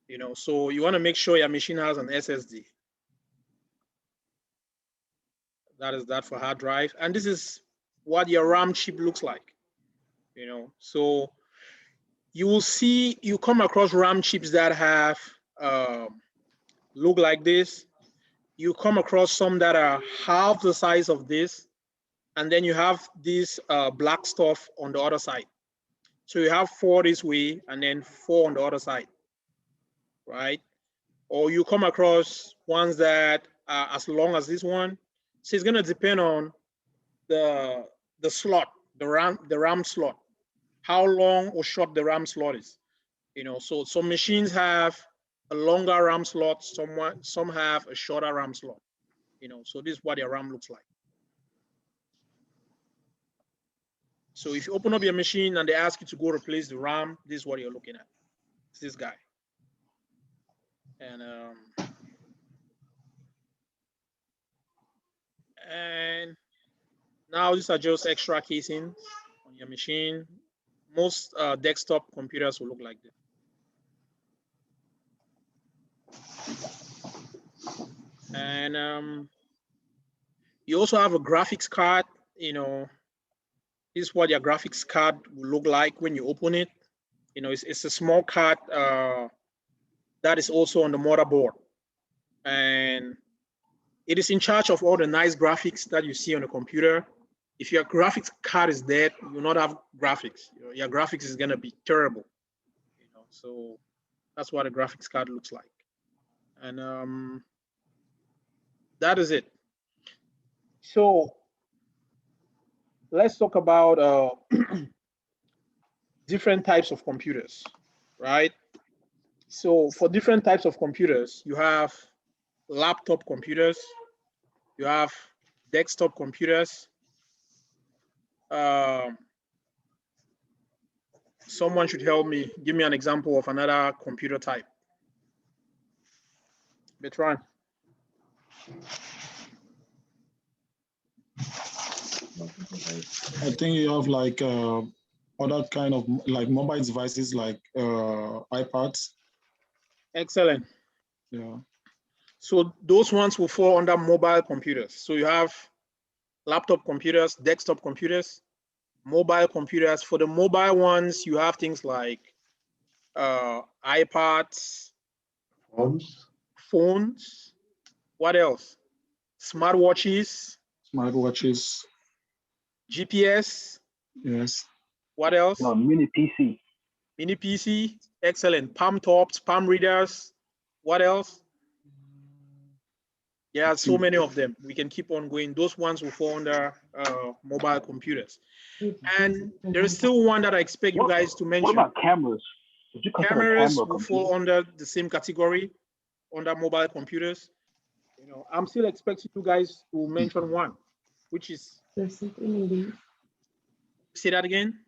You know, so you want to make sure your machine has an SSD. That is that for hard drive. And this is what your RAM chip looks like. You know, so you will see, you come across RAM chips that have look like this. You come across some that are half the size of this, and then you have this black stuff on the other side. So you have 4 this way and then 4 on the other side, right? Or you come across ones that are as long as this one. So it's gonna depend on the slot, the RAM slot, how long or short the RAM slot is. You know, so some machines have a longer RAM slot, some have a shorter RAM slot. You know, so this is what your RAM looks like. So if you open up your machine and they ask you to go replace the RAM, this is what you're looking at. It's this guy. And now these are just extra casings on your machine. Most desktop computers will look like this. And you also have a graphics card. You know, this is what your graphics card will look like when you open it. You know, it's a small card that is also on the motherboard. And it is in charge of all the nice graphics that you see on the computer. If your graphics card is dead, you'll not have graphics. You know, your graphics is gonna be terrible. You know, so that's what a graphics card looks like. And that is it. So let's talk about different types of computers, right? So for different types of computers, you have laptop computers, you have desktop computers. Someone should help me, give me an example of another computer type. Bertrand. I think you have like other kind of like mobile devices like iPads. Excellent. Yeah. So those ones will fall under mobile computers. So you have laptop computers, desktop computers, mobile computers. For the mobile ones, you have things like iPads, phones. What else? Smartwatches. Smartwatches. GPS. Yes. What else? No, mini PC. Mini PC. Excellent. Palm tops, palm readers. What else? There are so many of them. We can keep on going. Those ones will fall under mobile computers. And there is still one that I expect you guys to mention. What about cameras? Did you consider Cameras camera will computer? fall under the same category, under mobile computers. You know, I'm still expecting you guys to mention one, which is. Say that again.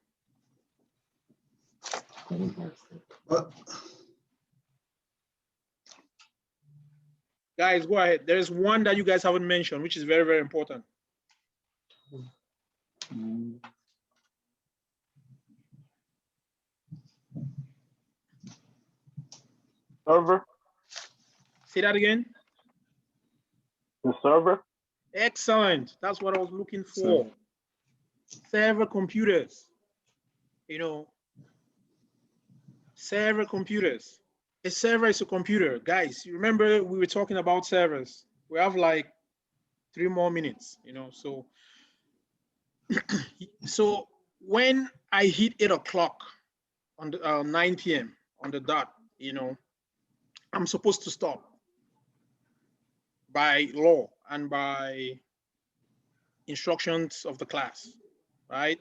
Guys, go ahead. There is one that you guys haven't mentioned, which is very, very important. Server. Say that again. The server. Excellent. That's what I was looking for. Server computers. You know, server computers. A server is a computer. Guys, you remember we were talking about servers. We have like 3 more minutes, you know, so when I hit 8 o'clock on the 9 p.m. on the dot, you know, I'm supposed to stop by law and by instructions of the class, right?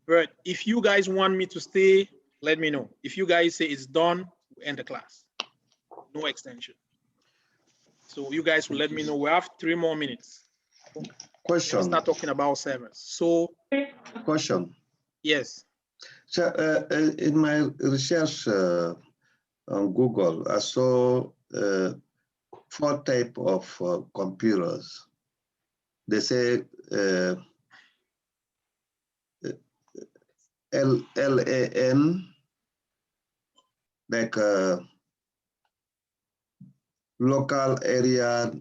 But if you guys want me to stay, let me know. If you guys say it's done, we end the class. No extension. So you guys will let me know. We have 3 more minutes. Question. Start talking about servers. So Question. yes. So in my research on Google, I saw 4 types of computers. They say LAN, like local area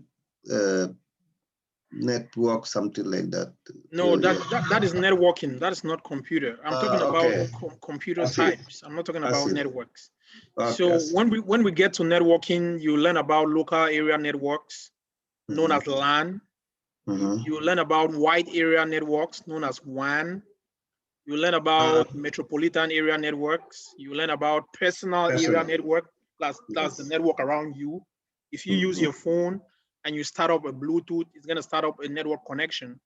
network, something like that. No, that is networking. That is not computer. I'm talking about okay. computer types. I'm not talking about networks. Okay. So when we get to networking, you learn about local area networks, known as LAN. You learn about wide area networks, known as WAN. You learn about metropolitan area networks. You learn about personal area network. That's the network around you. If you use your phone and you start up a Bluetooth, it's going to start up a network connection.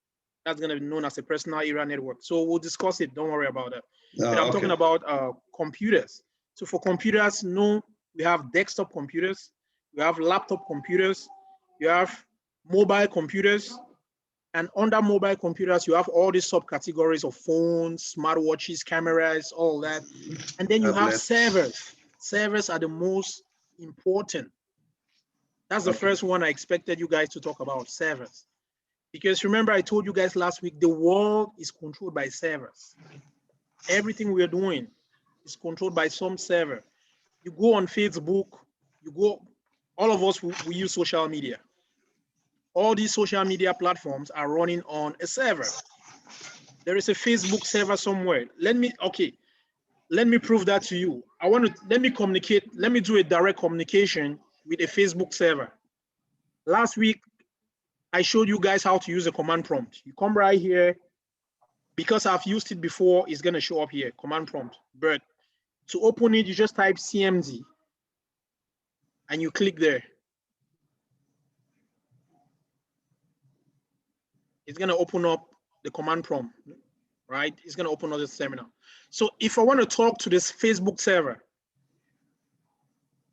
That's going to be known as a personal area network. So we'll discuss it. Don't worry about that. But I'm talking about computers. So for computers, we have desktop computers, we have laptop computers, you have mobile computers, and under mobile computers, you have all these subcategories of phones, smartwatches, cameras, all that. And then you have servers. Servers are the most important. That's the first one I expected you guys to talk about, servers. Because remember, I told you guys last week, the world is controlled by servers. Everything we're doing is controlled by some server. You go on Facebook, all of us, we use social media. All these social media platforms are running on a server. There is a Facebook server somewhere. Let me prove that to you. Let me do a direct communication with a Facebook server. Last week, I showed you guys how to use a command prompt. You come right here. Because I've used it before, it's gonna show up here, command prompt. But to open it, you just type CMD and you click there. It's gonna open up the command prompt, right? It's gonna open up the terminal. So if I want to talk to this Facebook server,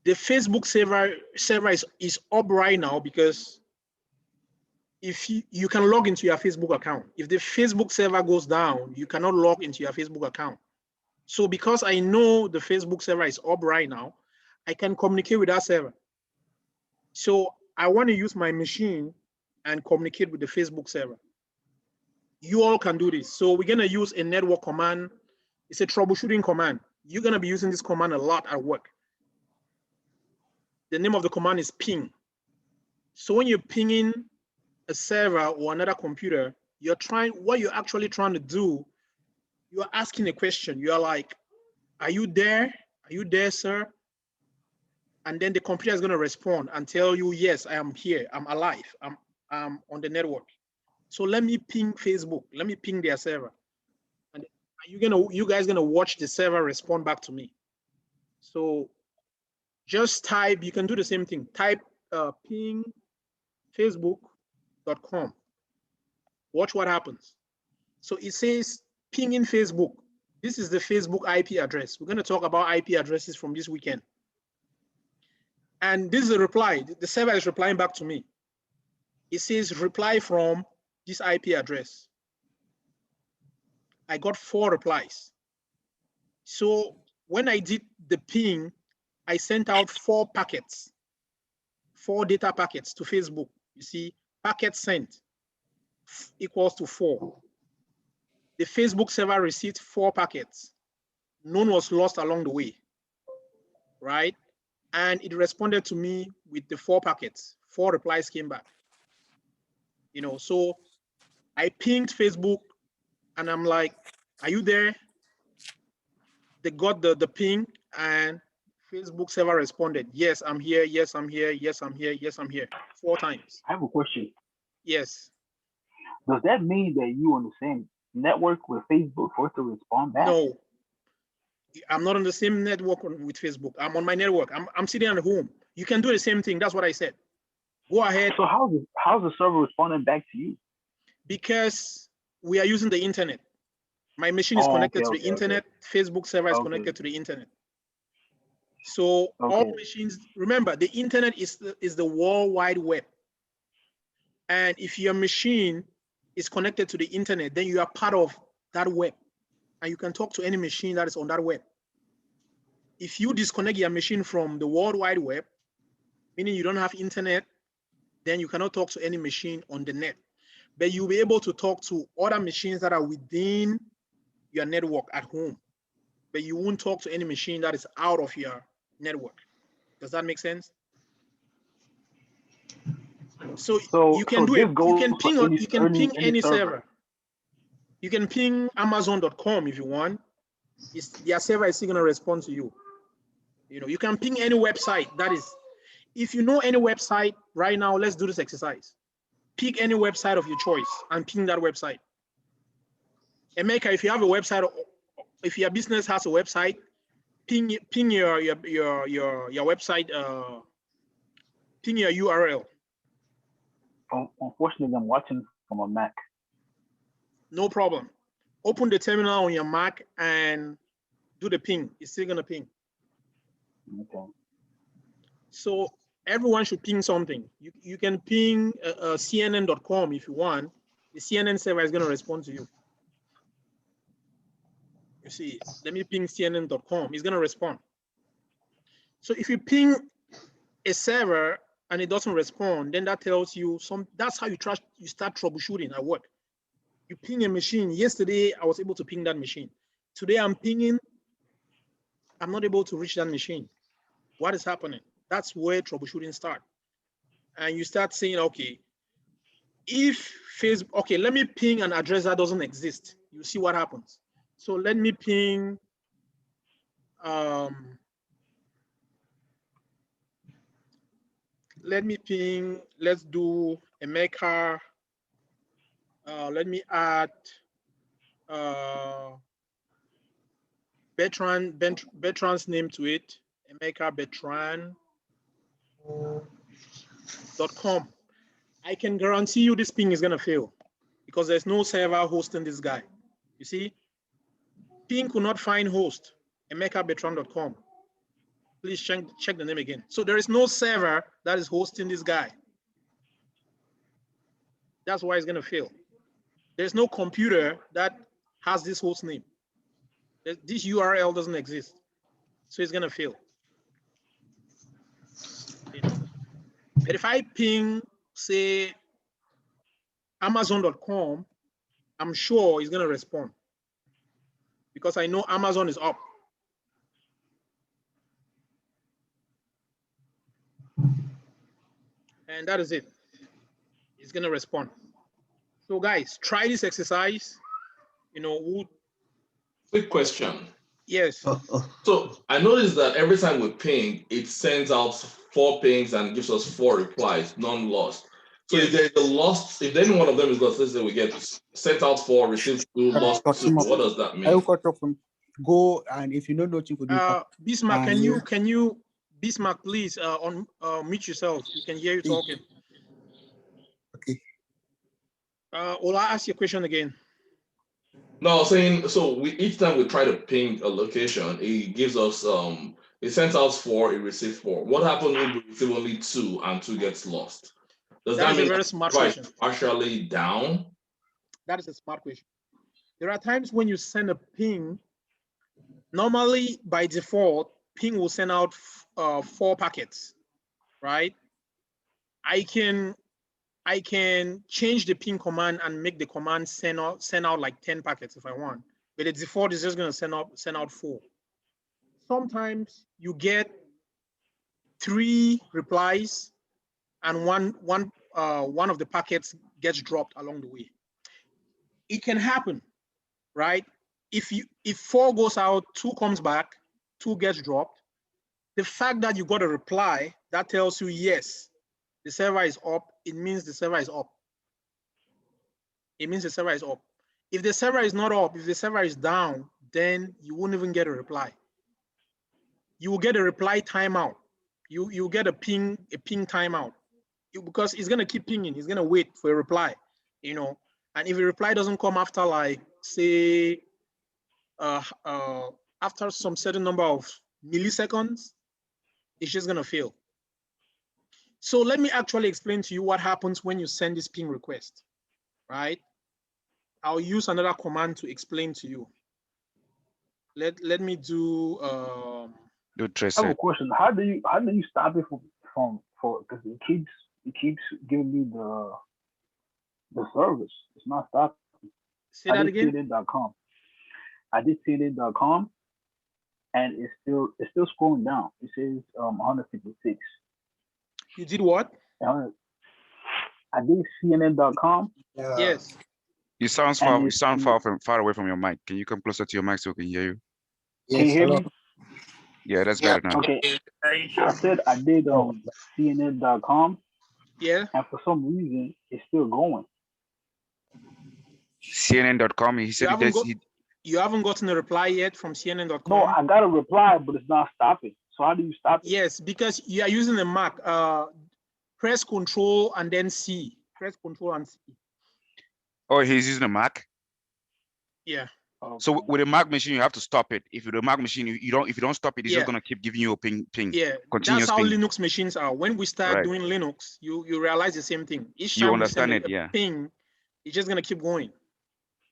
the Facebook server is up right now because if you can log into your Facebook account. If the Facebook server goes down, you cannot log into your Facebook account. So because I know the Facebook server is up right now, I can communicate with that server. So I want to use my machine and communicate with the Facebook server. You all can do this. So we're going to use a network command. It's a troubleshooting command. You're going to be using this command a lot at work. The name of the command is ping. So when you're pinging a server or another computer, what you're actually trying to do, you're asking a question. You're like, are you there? Are you there, sir? And then the computer is going to respond and tell you, yes, I am here. I'm alive. I'm on the network. So let me ping Facebook. Let me ping their server. And you guys gonna watch the server respond back to me. So just type, you can do the same thing. Type ping facebook.com. Watch what happens. So it says ping in Facebook. This is the Facebook IP address. We're going to talk about IP addresses from this weekend. And this is a reply. The server is replying back to me. It says reply from this IP address. I got 4 replies. So when I did the ping, I sent out 4 packets, 4 data packets to Facebook. You see, packet sent equals to 4. The Facebook server received 4 packets. None was lost along the way, right? And it responded to me with the 4 packets. 4 replies came back. So I pinged Facebook and I'm like, are you there? They got the ping and Facebook server responded, yes, I'm here, yes, I'm here, yes, I'm here, yes, I'm here, 4 times. I have a question. Yes. Does that mean that you on the network with Facebook for it to respond back? No, I'm not on the same network with Facebook. I'm on my network. I'm sitting at home. You can do the same thing. That's what I said. Go ahead. So how's the server responding back to you? Because we are using the internet. My machine is connected to the internet. Facebook server is connected to the internet. So all machines, remember, the internet is the World Wide Web. And if your machine is connected to the internet, then you are part of that web. And you can talk to any machine that is on that web. If you disconnect your machine from the World Wide Web, meaning you don't have internet, then you cannot talk to any machine on the net. But you'll be able to talk to other machines that are within your network at home. But you won't talk to any machine that is out of your network. Does that make sense? So you can do it. You can ping any server. You can ping Amazon.com if you want. Their server is still going to respond to you. You know, you can ping any website. That is, if you know any website right now, let's do this exercise. Pick any website of your choice and ping that website. Emeka, if you have a website, if your business has a website, ping your website, ping your URL. Unfortunately, I'm watching from a Mac. No problem. Open the terminal on your Mac and do the ping. It's still gonna ping. Okay. So everyone should ping something. You can ping CNN.com if you want. The CNN server is gonna respond to you. You see, let me ping CNN.com. It's gonna respond. So if you ping a server and it doesn't respond, then that tells you that's how you start troubleshooting at work. You ping a machine. Yesterday, I was able to ping that machine. Today, I'm pinging. I'm not able to reach that machine. What is happening? That's where troubleshooting starts. And you start saying, okay, if Facebook, okay, let me ping an address that doesn't exist. You see what happens. So let me ping, let's do a maker. Let me add Bertrand's name to it. Emeka Bertrand.com. I can guarantee you this ping is gonna fail because there's no server hosting this guy. You see, ping could not find host. Emeka Bertrand.com. Please check the name again. So there is no server that is hosting this guy. That's why it's gonna fail. There's no computer that has this host name. This URL doesn't exist. So it's gonna fail. You know? But if I ping, say, Amazon.com, I'm sure it's gonna respond because I know Amazon is up. And that is it. It's gonna respond. So guys, try this exercise. You know, Quick question. Yes. So I noticed that every time we ping, it sends out 4 pings and gives us 4 replies, none lost. So if there's a lost, if any one of them is lost, let's say we get sent out 4, received 2, lost 2. What does that mean? Go, and if you know nothing to do. Bismarck, can you Bismarck, please mute yourself. You can hear you talking. Okay. Will I ask your question again? No, I was saying, so each time we try to ping a location, it gives us it sends out 4, it receives 4. What happens when we receive only 2 and 2 gets lost? Does that mean a very smart question. Partially down? That is a smart question. There are times when you send a ping. Normally, by default, ping will send out 4 packets, right? I can change the ping command and make the command send out like 10 packets if I want. But the default is just going to send out 4. Sometimes you get 3 replies and one of the packets gets dropped along the way. It can happen, right? If 4 goes out, 2 comes back, 2 gets dropped. The fact that you got a reply that tells you yes, the server is up, it means the server is up. It means the server is up. If the server is not up, if the server is down, then you won't even get a reply. You will get a reply timeout. You get a ping timeout, because it's gonna keep pinging. It's gonna wait for a reply, you know. And if a reply doesn't come after, like, say, after some certain number of milliseconds, it's just gonna fail. So let me actually explain to you what happens when you send this ping request, right? I'll use another command to explain to you. Let me do I have a question. How do you stop it from because it keeps giving me the service. It's not stopping. Say that again. CNN.com. I did CNN.com, and it's still scrolling down. It says 156. You did what? I did CNN.com. Yes. You sound far away from your mic. Can you come closer to your mic so we can hear you? Can you hear me? Yeah, that's better now. Okay. I said I did CNN.com. Yeah. And for some reason, it's still going. CNN.com. He said you haven't gotten a reply yet from CNN.com? No, I got a reply, but it's not stopping. So how do you stop it? Yes, because you are using a Mac. Press Control and then C. Press Control and C. Oh, he's using a Mac? Yeah. Okay. So with a Mac machine, you have to stop it. If you're a Mac machine, if you don't stop it, it's just gonna keep giving you a ping. Yeah, Continuous that's how ping. Linux machines are. When we start doing Linux, you realize the same thing. Each time you understand send it, ping, it's just gonna keep going.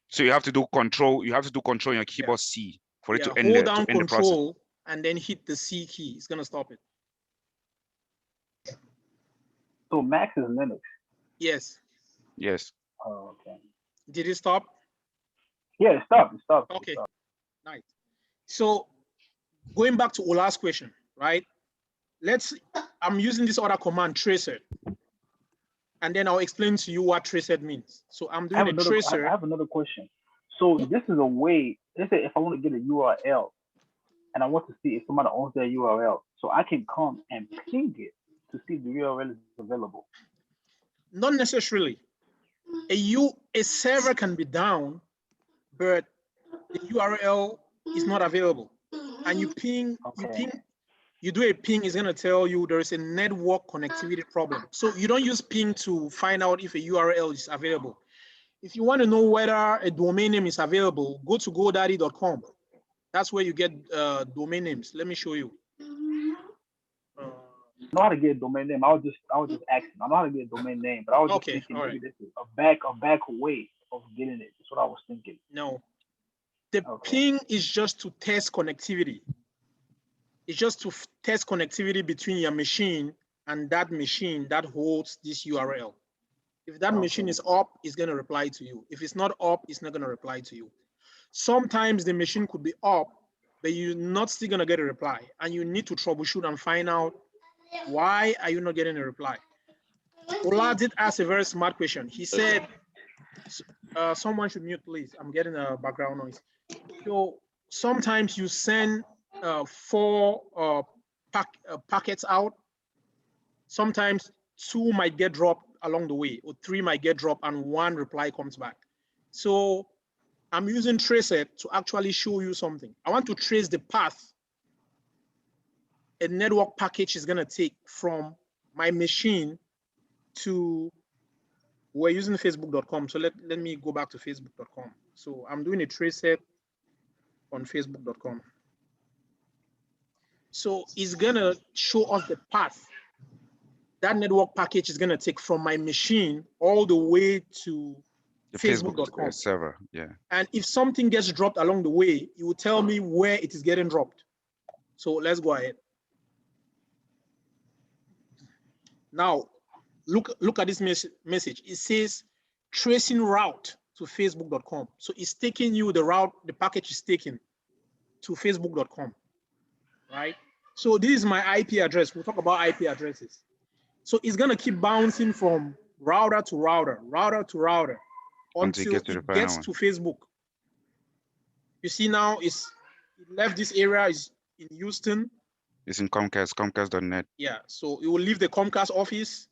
So you have to do control. You have to do control on your keyboard C for it to end. Hold down to end control the process. and then hit the C key. It's gonna stop it. So Mac is Linux. Yes. Yes. Oh, okay. Did it stop? Yeah, it stopped. It stopped. Okay. It stopped. Nice. So going back to Ola's question, right? I'm using this other command, tracer. And then I'll explain to you what tracer means. So I'm doing a tracer. I have another question. So this is a way, let's say if I want to get a URL and I want to see if somebody owns that URL, so I can come and ping it to see if the URL is available. Not necessarily. A server can be down, but the URL is not available. And you ping, you do a ping, is gonna tell you there is a network connectivity problem. So you don't use ping to find out if a URL is available. If you want to know whether a domain name is available, go to godaddy.com. That's where you get domain names. Let me show you. I know how to get a domain name. I was just asking. I know how to get a domain name, but I was just thinking maybe this is a back way of getting it. That's what I was thinking. No, the ping is just to test connectivity. It's just to test connectivity between your machine and that machine that holds this URL. If that machine is up, it's going to reply to you. If it's not up, it's not going to reply to you. Sometimes the machine could be up, but you're not still going to get a reply. And you need to troubleshoot and find out why are you not getting a reply. Ola did ask a very smart question. He said, someone should mute, please. I'm getting a background noise. So sometimes you send 4 packets out. Sometimes 2 might get dropped along the way, or 3 might get dropped and 1 reply comes back. So I'm using tracer to actually show you something. I want to trace the path a network package is gonna take from my machine to, we're using facebook.com. So let me go back to facebook.com. So I'm doing a tracer on facebook.com. So it's gonna show us the path that network package is gonna take from my machine all the way to the facebook.com server. Yeah. And if something gets dropped along the way, it will tell me where it is getting dropped. So let's go ahead. Now, look at this message. It says tracing route to facebook.com. So it's taking you the route the package is taking to facebook.com, right? So this is my IP address. We'll talk about IP addresses. So it's gonna keep bouncing from router to router until it gets to Facebook. You see now it left this area, is in Houston. It's in Comcast.net. Yeah, so it will leave the Comcast office.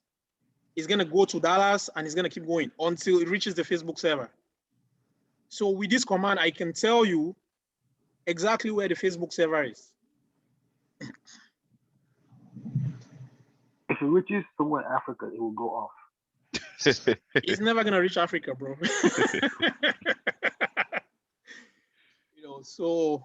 It's gonna go to Dallas and it's gonna keep going until it reaches the Facebook server. So with this command, I can tell you exactly where the Facebook server is. If it reaches somewhere in Africa, it will go off. It's never gonna reach Africa, bro. So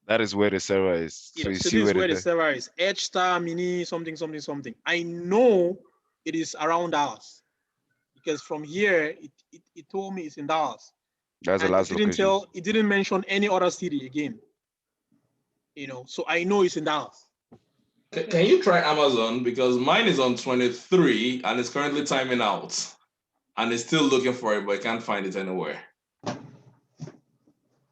that is where the server is. So you so see this is where where the server is. H star mini something something something. I know it is around Dallas because from here it told me it's in Dallas. That's the last location. It didn't mention any other city again. So I know it's in Dallas. Can you try Amazon? Because mine is on 23 and it's currently timing out. And it's still looking for it, but I can't find it anywhere.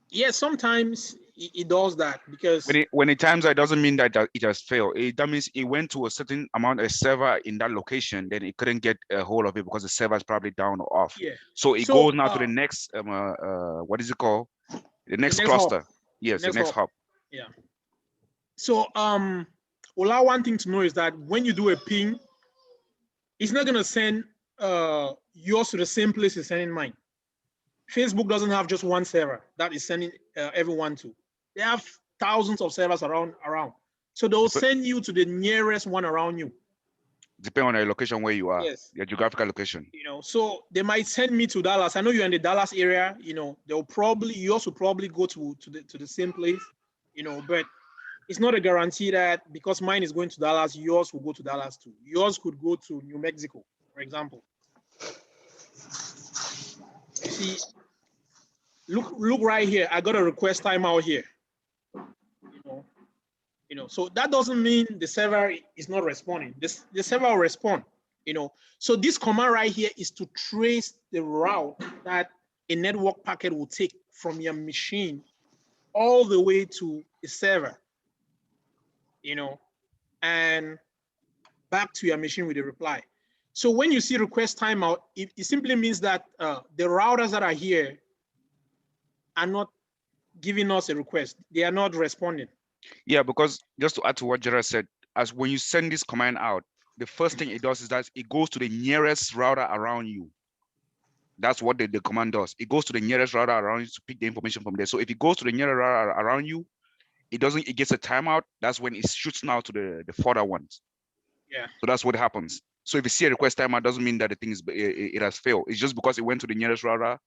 Yeah, sometimes it does that because when it times out, it doesn't mean that it has failed. That means it went to a certain amount of server in that location, then it couldn't get a hold of it because the server is probably down or off. Yeah. So it goes now to the next what is it called? The next cluster. Hub. Yes, the next hub. Yeah. So one thing to know is that when you do a ping, it's not gonna send yours to the same place it's sending mine. Facebook doesn't have just one server that is sending everyone to. They have thousands of servers around. So they'll send you to the nearest one around you. Depending on the location where you are, yes. Your geographical location. So they might send me to Dallas. I know you're in the Dallas area. They'll probably yours will probably go to the same place. But it's not a guarantee that because mine is going to Dallas, yours will go to Dallas too. Yours could go to New Mexico, for example. You see, look right here. I got a request timeout here. So that doesn't mean the server is not responding. The server will respond. So this command right here is to trace the route that a network packet will take from your machine all the way to the server. And back to your machine with a reply. So when you see request timeout, it simply means that the routers that are here are not giving us a request. They are not responding. Yeah, because just to add to what Gerard said, as when you send this command out, the first thing it does is that it goes to the nearest router around you. That's what the command does. It goes to the nearest router around you to pick the information from there. So if it goes to the nearest router around you, it gets a timeout. That's when it shoots now to the further ones. Yeah. So that's what happens. So if you see a request timeout, doesn't mean that the thing it has failed. It's just because it went to the nearest router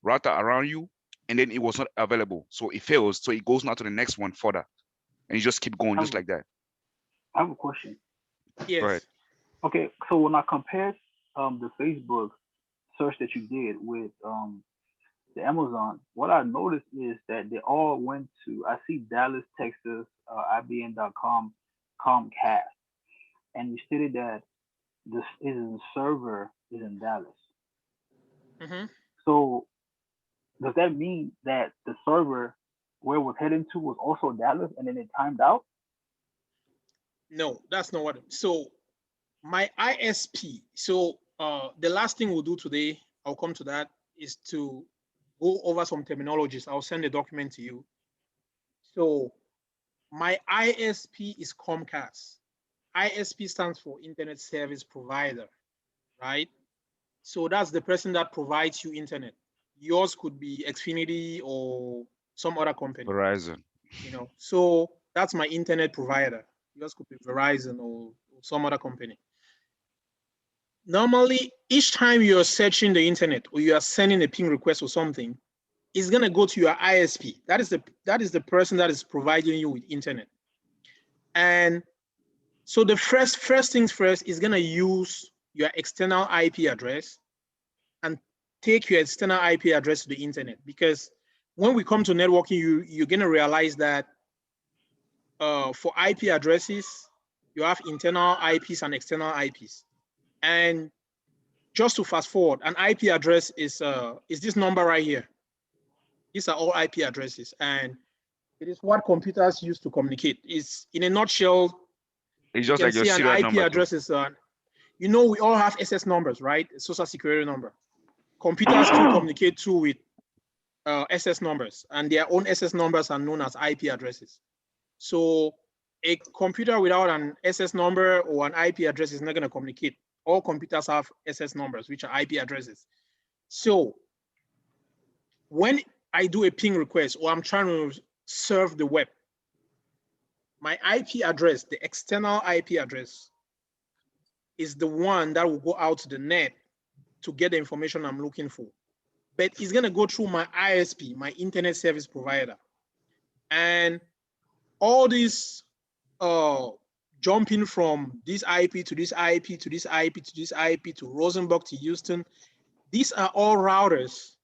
around you, and then it was not available. So it fails. So it goes now to the next one further, and you just keep going just like that. I have a question. Yes. Go ahead. Okay, so when I compared the Facebook search that you did with the Amazon, what I noticed is that they all went to, I see Dallas, Texas, IBM.com, Comcast, and you stated that the server is in Dallas. Mm-hmm. So does that mean that the server where it was heading to was also Dallas and then it timed out? No, that's not what. So my ISP. So the last thing we'll do today, I'll come to that, is to go over some terminologies. I'll send a document to you. So my ISP is Comcast. ISP stands for Internet Service Provider, right? So that's the person that provides you internet. Yours could be Xfinity or some other company. Verizon. So that's my internet provider. Yours could be Verizon or some other company. Normally, each time you're searching the internet or you are sending a ping request or something, it's gonna go to your ISP. That is the person that is providing you with internet. And so the first things first is gonna use your external IP address and take your external IP address to the internet, because when we come to networking, you're gonna realize that for IP addresses, you have internal IPs and external IPs. And just to fast forward, an IP address is this number right here. These are all IP addresses, and it is what computers use to communicate. It's in a nutshell. It's just like your serial an IP number address is we all have SS numbers, right? A social security number. Computers too communicate too with SS numbers, and their own SS numbers are known as IP addresses. So a computer without an SS number or an IP address is not going to communicate. All computers have SS numbers, which are IP addresses. So when I do a ping request or I'm trying to serve the web, my IP address, the external IP address, is the one that will go out to the net to get the information I'm looking for. But it's going to go through my ISP, my internet service provider. And all these jumping from this IP to this IP to this IP to this IP to Rosenberg to Houston, these are all routers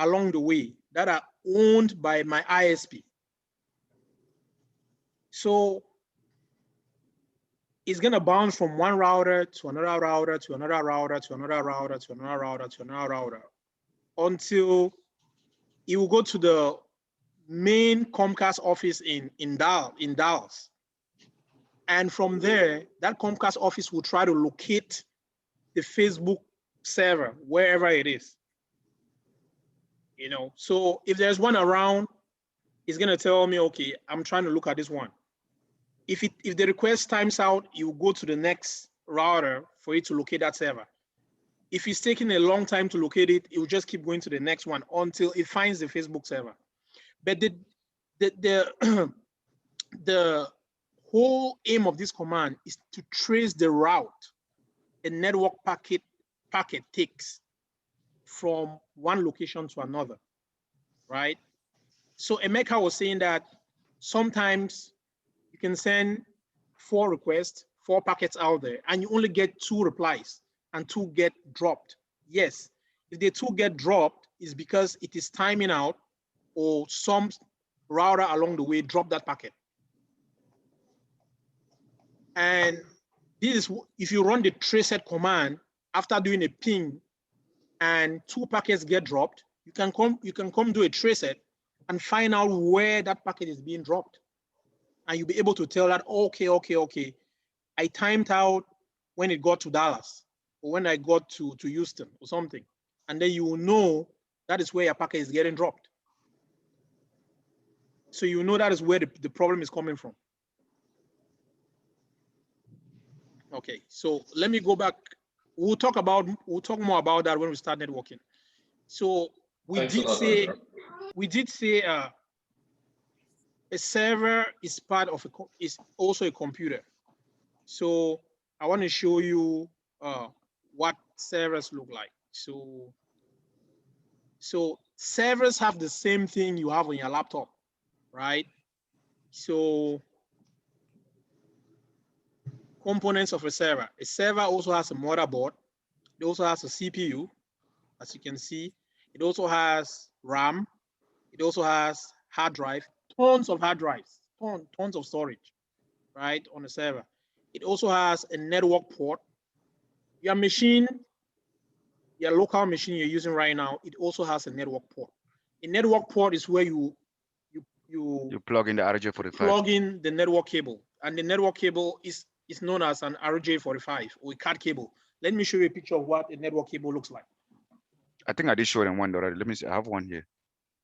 along the way that are owned by my ISP. So it's going to bounce from one router to another router to another router to another router to another router to another router until it will go to the main Comcast office in Dallas. And from there, that Comcast office will try to locate the Facebook server, wherever it is. You know, so if there's one around, it's gonna tell me, okay, I'm trying to look at this one. If the request times out, you go to the next router for it to locate that server. If it's taking a long time to locate it, it will just keep going to the next one until it finds the Facebook server. But the whole aim of this command is to trace the route a network packet takes from one location to another, right? So Emeka was saying that sometimes you can send 4 requests, 4 packets out there, and you only get 2 replies and 2 get dropped. Yes, if the 2 get dropped, it's because it is timing out or some router along the way dropped that packet. And this is if you run the traceset command after doing a ping and 2 packets get dropped, you can come do a traceset and find out where that packet is being dropped. And you'll be able to tell that, okay, I timed out when it got to Dallas or when I got to Houston or something. And then you will know that is where your packet is getting dropped. So you know that is where the problem is coming from. Okay, so let me go back. We'll talk more about that when we start networking. So we did say a server is part of is also a computer. So I want to show you what servers look like. So servers have the same thing you have on your laptop, right? So components of a server. A server also has a motherboard. It also has a CPU, as you can see. It also has RAM. It also has hard drive, tons of hard drives, tons of storage, right, on the server. It also has a network port. Your machine, your local machine you're using right now, it also has a network port. A network port is where you plug in the RJ45. Plug in the network cable, and the network cable is known as an RJ45 or a CAT cable. Let me show you a picture of what a network cable looks like. I think I did show them one already. Let me see. I have one here.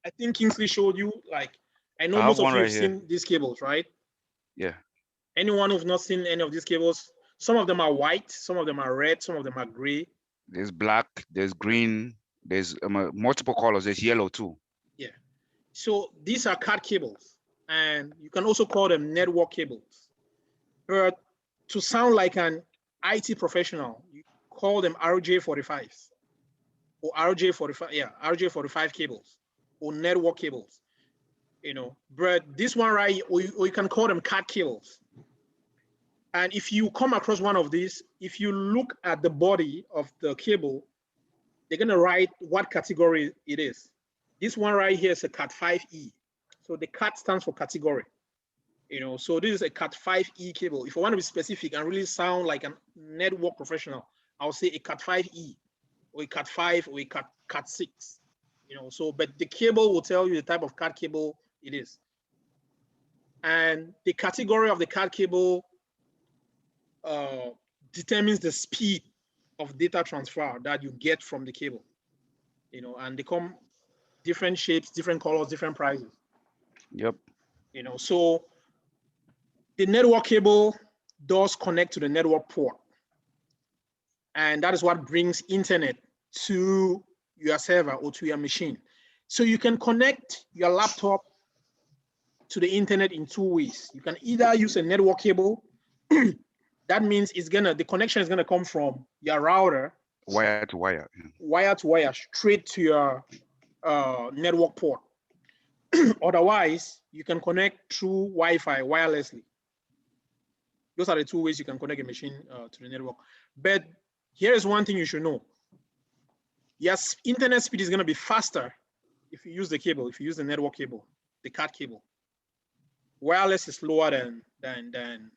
I think Kingsley showed you. Like, I know most of you have seen these cables, right? Yeah. Anyone who's not seen any of these cables, some of them are white, some of them are red, some of them are gray. There's black, there's green, there's multiple colors, there's yellow too. Yeah. So these are CAT cables, and you can also call them network cables. But to sound like an IT professional, you call them RJ45s or RJ45 cables or network cables, you know. But this one, right, or you can call them CAT cables. And if you come across one of these, if you look at the body of the cable, they're gonna write what category it is. This one right here is a Cat5e. So the CAT stands for category. You know, so this is a Cat5e cable. If I want to be specific and really sound like a network professional, I'll say a Cat5e or a Cat5 or a Cat6. You know, so but the cable will tell you the type of CAT cable it is. And the category of the CAT cable determines the speed of data transfer that you get from the cable. You know, and they come different shapes, different colors, different prices. Yep. You know, so the network cable does connect to the network port. And that is what brings internet to your server or to your machine. So you can connect your laptop to the internet in two ways. You can either use a network cable. That means the connection is gonna come from your router, wire to wire. wire to wire, straight to your network port. Otherwise, you can connect through Wi-Fi wirelessly. Those are the two ways you can connect a machine to the network. But here's one thing you should know. Yes, internet speed is going to be faster if you use the cable, if you use the network cable, the CAT cable. Wireless is slower than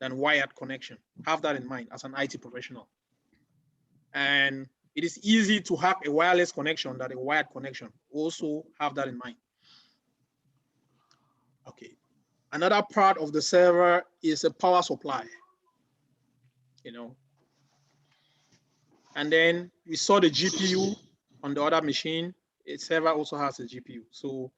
wired connection. Have that in mind as an IT professional. And it is easy to hack a wireless connection than a wired connection. Also have that in mind. Okay. Another part of the server is a power supply, And then we saw the GPU on the other machine. A server also has a GPU. So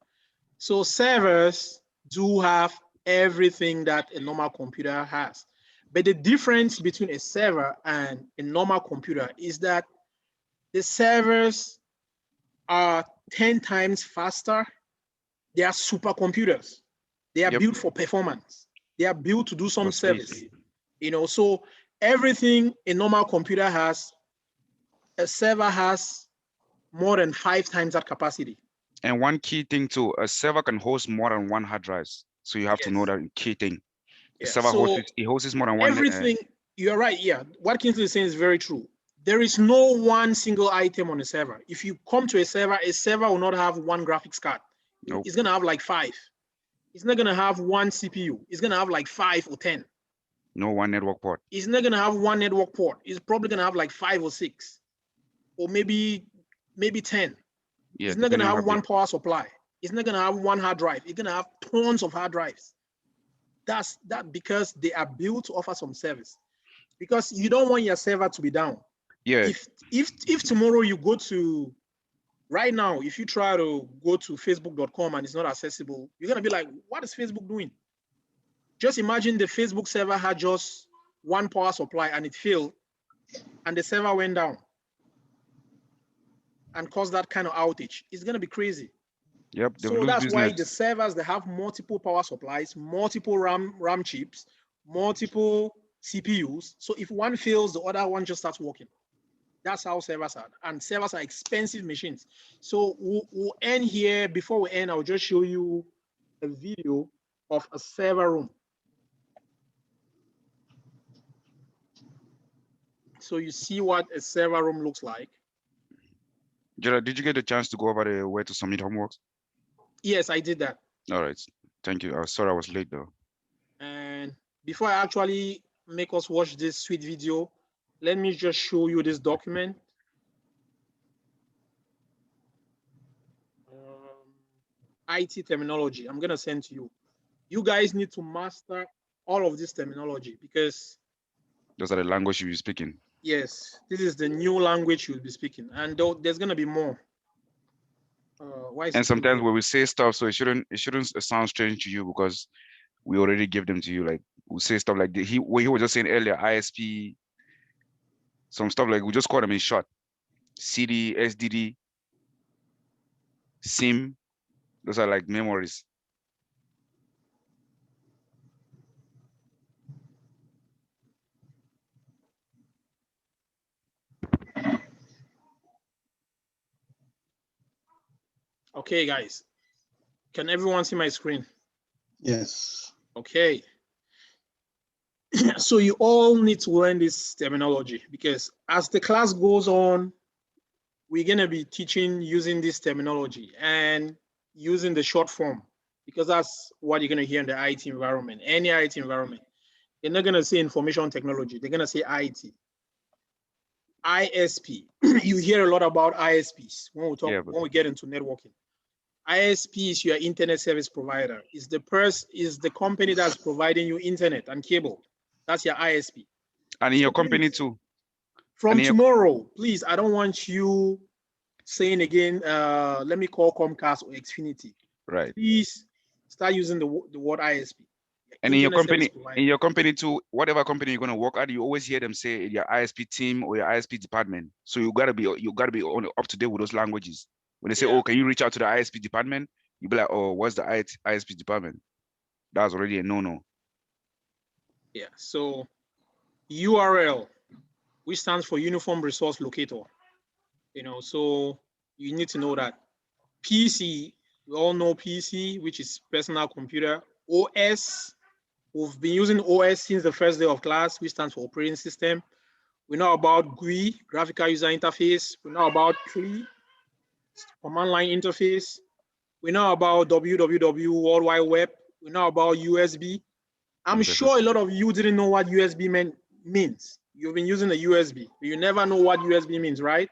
servers do have everything that a normal computer has. But the difference between a server and a normal computer is that the servers are 10 times faster. They are supercomputers. They are built for performance. They are built to do some service. So everything a normal computer has, a server has more than 5 times that capacity. And one key thing too, a server can host more than one hard drives. So you have to know that key thing. The server hosts more than one. Everything, you're right, yeah. What Kingsley is saying is very true. There is no one single item on a server. If you come to a server will not have one graphics card. Nope. It's gonna have like 5. It's not gonna have one CPU. It's gonna have like 5 or 10. No one network port. It's not gonna have one network port. It's probably gonna have like 5 or 6, or maybe 10. Yeah, it's not gonna have one power supply. It's not gonna have one hard drive. It's gonna have tons of hard drives. That's because they are built to offer some service. Because you don't want your server to be down. Yeah. If tomorrow you go to, right now, if you try to go to facebook.com and it's not accessible, you're gonna be like, what is Facebook doing? Just imagine the Facebook server had just one power supply and it failed and the server went down and caused that kind of outage. It's gonna be crazy. Yep. So that's why the servers, they have multiple power supplies, multiple RAM chips, multiple CPUs. So if one fails, the other one just starts working. That's how servers are. And servers are expensive machines. So we'll end here. Before we end, I'll just show you a video of a server room. So you see what a server room looks like. Gerald, did you get a chance to go over the way to submit homeworks? Yes, I did that. All right. Thank you. Sorry I was late though. And before I actually make us watch this sweet video, let me just show you this document. IT terminology. I'm gonna send to you. You guys need to master all of this terminology because those are the language you'll be speaking. Yes, this is the new language you'll be speaking, and there's gonna be more. And sometimes when we say stuff, so it shouldn't sound strange to you because we already give them to you. Like we say stuff like what he was just saying earlier, ISP, some stuff like we just call them in short. CD, SDD, SIM, those are like memories. Okay, guys, can everyone see my screen? Yes. Okay. So you all need to learn this terminology because as the class goes on, we're gonna be teaching using this terminology and using the short form because that's what you're gonna hear in the IT environment, any IT environment. They're not gonna say information technology, they're gonna say IT. ISP, you hear a lot about ISPs when we talk, when we get into networking. ISP is your internet service provider. Is the company that's providing you internet and cable. That's your ISP. And in your company too. From tomorrow, please, I don't want you saying again, let me call Comcast or Xfinity. Right. Please start using the word ISP. And in your company too, whatever company you're gonna work at, you always hear them say your ISP team or your ISP department. So you gotta be up to date with those languages. When they say, Yeah. oh, can you reach out to the ISP department? You be like, oh, what's the ISP department? That's already a no-no. Yeah. So URL, which stands for Uniform Resource Locator. You know, so you need to know that. PC, we all know PC, which is personal computer. OS, we've been using OS since the first day of class, which stands for operating system. We know about GUI, graphical user interface. We know about CLI, command line interface. We know about www, World Wide Web. We know about USB. I'm sure a lot of you didn't know what USB means. You've been using a USB, but you never know what USB means, right?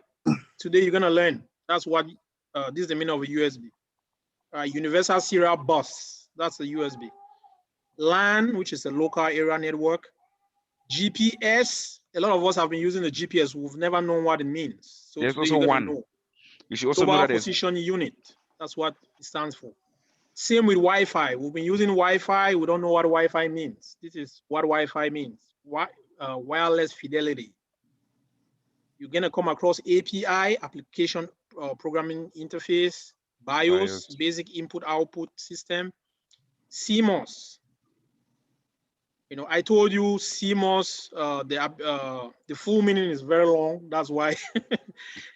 Today you're gonna learn. That's what this is the meaning of a USB. Universal Serial Bus, that's a USB. LAN, which is a local area network. GPS, a lot of us have been using the GPS. We've never known what it means. So there's today also you're gonna one. know. You should also Global know that Position Unit, that's what it stands for. Same with Wi-Fi. We've been using Wi-Fi. We don't know what Wi-Fi means. This is what Wi-Fi means. Wireless fidelity. You're gonna come across API, application programming interface, BIOS, basic input output system, CMOS. You know, I told you CMOS, the full meaning is very long. That's why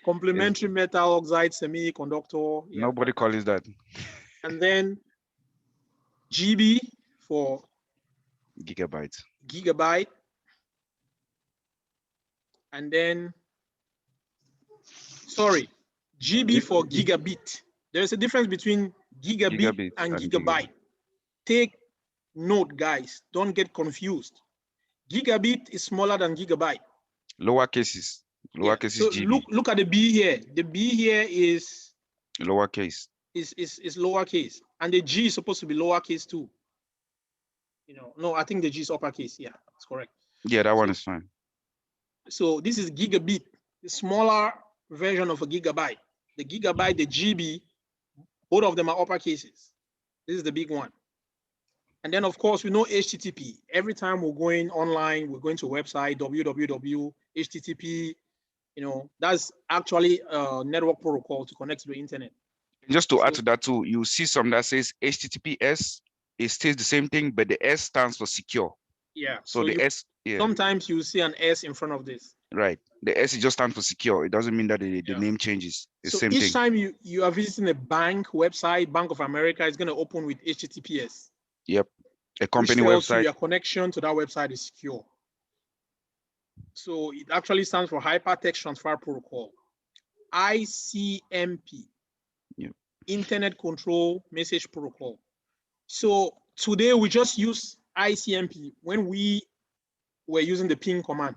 complementary metal oxide semiconductor. Yeah. Nobody calls that. And then GB for gigabyte. And then, sorry, GB for gigabit. There's a difference between gigabit and gigabyte. Take note, guys. Don't get confused. Gigabit is smaller than gigabyte. Lower cases. Lower cases. So GB. look at the B here. The B here is lowercase. Is lowercase, and the G is supposed to be lowercase too. You know, no, I think the G is uppercase. Yeah, that's correct. Yeah, that one is fine. So this is gigabit, the smaller version of a gigabyte. The gigabyte, the GB, both of them are upper cases. This is the big one. And then of course we know HTTP. Every time we're going online, we're going to a website, www, HTTP, you know, that's actually a network protocol to connect to the internet. Just to add to that too, you see some that says HTTPS, it stays the same thing, but the S stands for secure. Yeah. So the S, yeah. Sometimes you see an S in front of this. Right. The S just stands for secure. It doesn't mean that the name changes. It's so same each thing. Time you are visiting a bank website, Bank of America is going to open with HTTPS. Yep. A company which tells website. You your connection to that website is secure. So it actually stands for Hypertext Transfer Protocol. ICMP. Yep. Internet Control Message Protocol. So today we just use ICMP when we were using the ping command,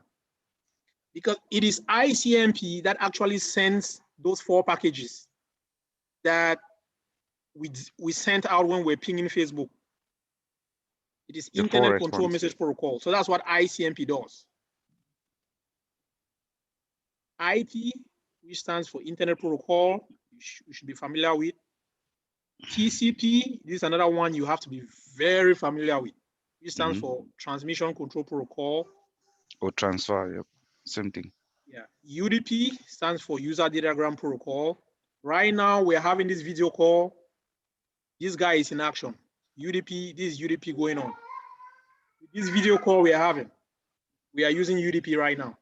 because it is ICMP that actually sends those 4 packages that we sent out when we're pinging Facebook. It is Internet Control Message Protocol. So that's what ICMP does. IP, which stands for Internet Protocol, you should be familiar with. TCP, this is another one you have to be very familiar with. It stands for Transmission Control Protocol. Or transfer, yep. Same thing. Yeah. UDP stands for User Datagram Protocol. Right now, we're having this video call. This guy is in action. UDP, this is UDP going on. This video call we are having, we are using UDP right now.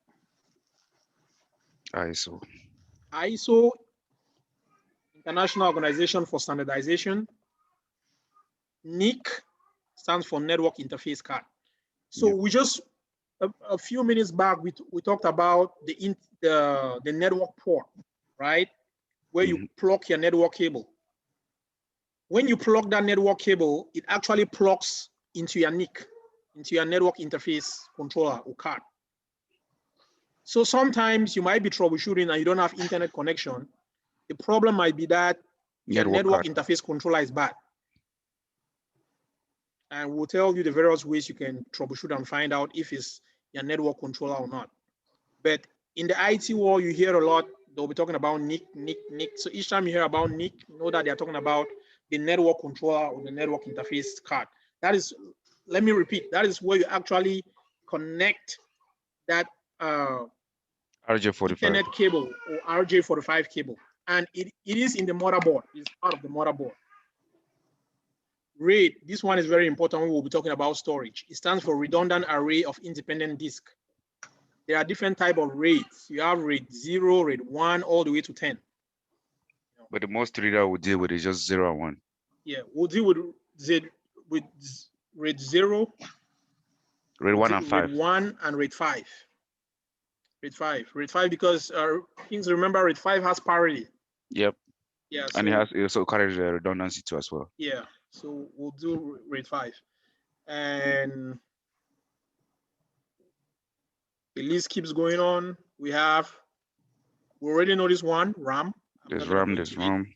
ISO. ISO, International Organization for Standardization. NIC stands for Network Interface Card. So we just, a few minutes back, we talked about the network port, right? Where you plug your network cable. When you plug that network cable, it actually plugs into your NIC, into your network interface controller or card. So sometimes you might be troubleshooting and you don't have internet connection. The problem might be that your network interface controller is bad. And we'll tell you the various ways you can troubleshoot and find out if it's your network controller or not. But in the IT world, you hear a lot, they'll be talking about NIC. So each time you hear about NIC, know that they're talking about the network controller or the network interface card. That is, let me repeat, that is where you actually connect that RJ45 Ethernet cable or RJ45 cable. and it is in the motherboard. It's part of the motherboard. RAID, this one is very important when we'll be talking about storage. It stands for redundant array of independent disk. There are different type of RAIDs. You have RAID 0, RAID 1, all the way to 10. But the most reader will deal with is just 0 and 1. Yeah, we'll deal with RAID 0, RAID 1 and 5. RAID 1 and RAID 5. RAID 5 because things remember RAID 5 has parity. Yep. Yeah. And it also carries the redundancy too as well. Yeah. So we'll do RAID 5. And the list keeps going on. We already know this one, RAM. There's RAM, there's ROM.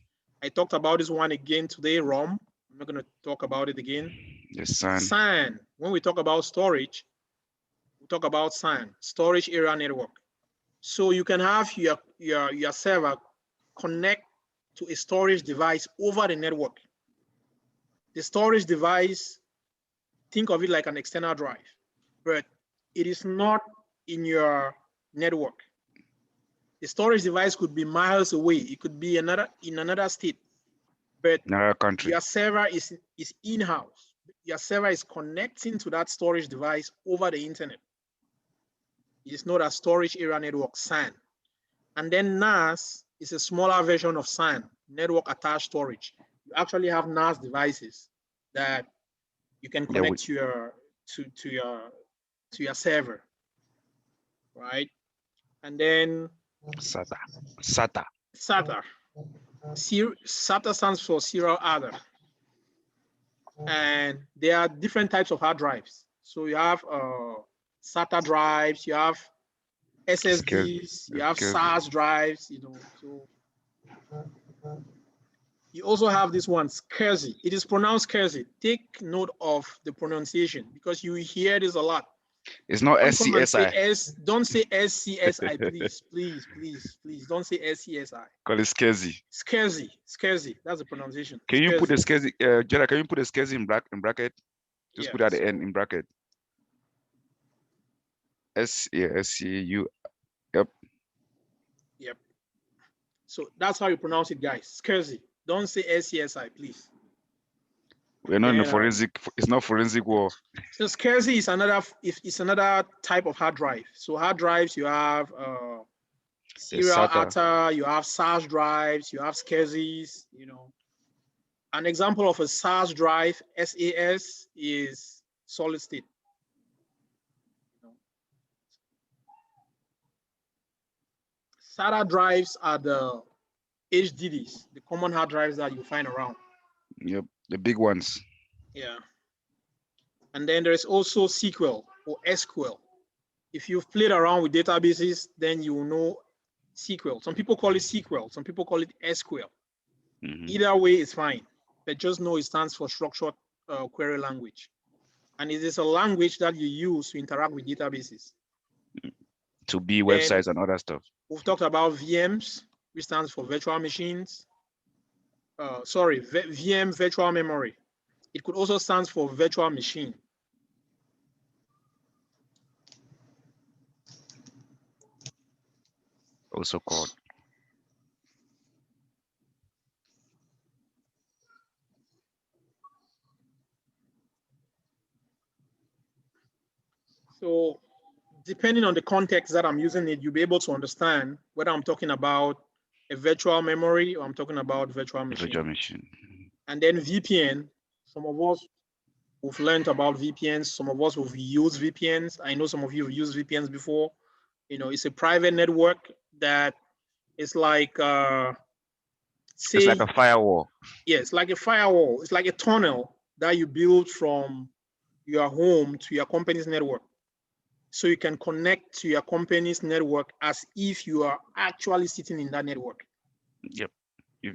I talked about this one again today, ROM. I'm not going to talk about it again. There's SAN. SAN. When we talk about storage, we talk about SAN, storage area network. So you can have your server connect to a storage device over the network. The storage device, think of it like an external drive, but it is not in your network. The storage device could be miles away. It could be in another state, but another country. Your server is in-house. Your server is connecting to that storage device over the internet. It's not a storage area network, SAN. And then NAS is a smaller version of SAN, network attached storage. You actually have NAS devices that you can connect to your server, right? And then SATA. SATA stands for serial adder. And there are different types of hard drives. So you have SATA drives, you have SSDs, you have SAS drives, so you also have this one, SCSI. It is pronounced SCSI. Take note of the pronunciation because you hear this a lot. It's not SCSI. Don't say SCSI, please. Don't say SCSI. Call it SCSI. SCSI. That's the pronunciation. Can you put the SCSI, Gerald, can you put the SCSI in bracket? Just put it at the end in bracket. SCU. Yep. So that's how you pronounce it, guys. SCSI. Don't say SCSI, please. We're not in a forensic. It's not forensic war. So SCSI is another type of hard drive. So hard drives, you have serial ATA, you have SAS drives, you have SCSIs. An example of a SAS drive, SAS, is solid state. SATA drives are the HDDs, the common hard drives that you find around. Yep, the big ones. Yeah. And then there's also SQL or SQL. If you've played around with databases, then you will know SQL. Some people call it SQL, some people call it SQL. Either way is fine, but just know it stands for structured query language. And it is a language that you use to interact with databases. To be websites and other stuff. We've talked about VMs, which stands for virtual machines. VM, virtual memory. It could also stand for virtual machine. Also called. So depending on the context that I'm using it, you'll be able to understand whether I'm talking about a virtual memory or I'm talking about virtual machine. And then VPN, some of us who've learned about VPNs, some of us who've used VPNs. I know some of you have used VPNs before. It's a private network that is like, it's like a firewall. Yeah, it's like a firewall. It's like a tunnel that you build from your home to your company's network. So you can connect to your company's network as if you are actually sitting in that network. Yep. Yeah.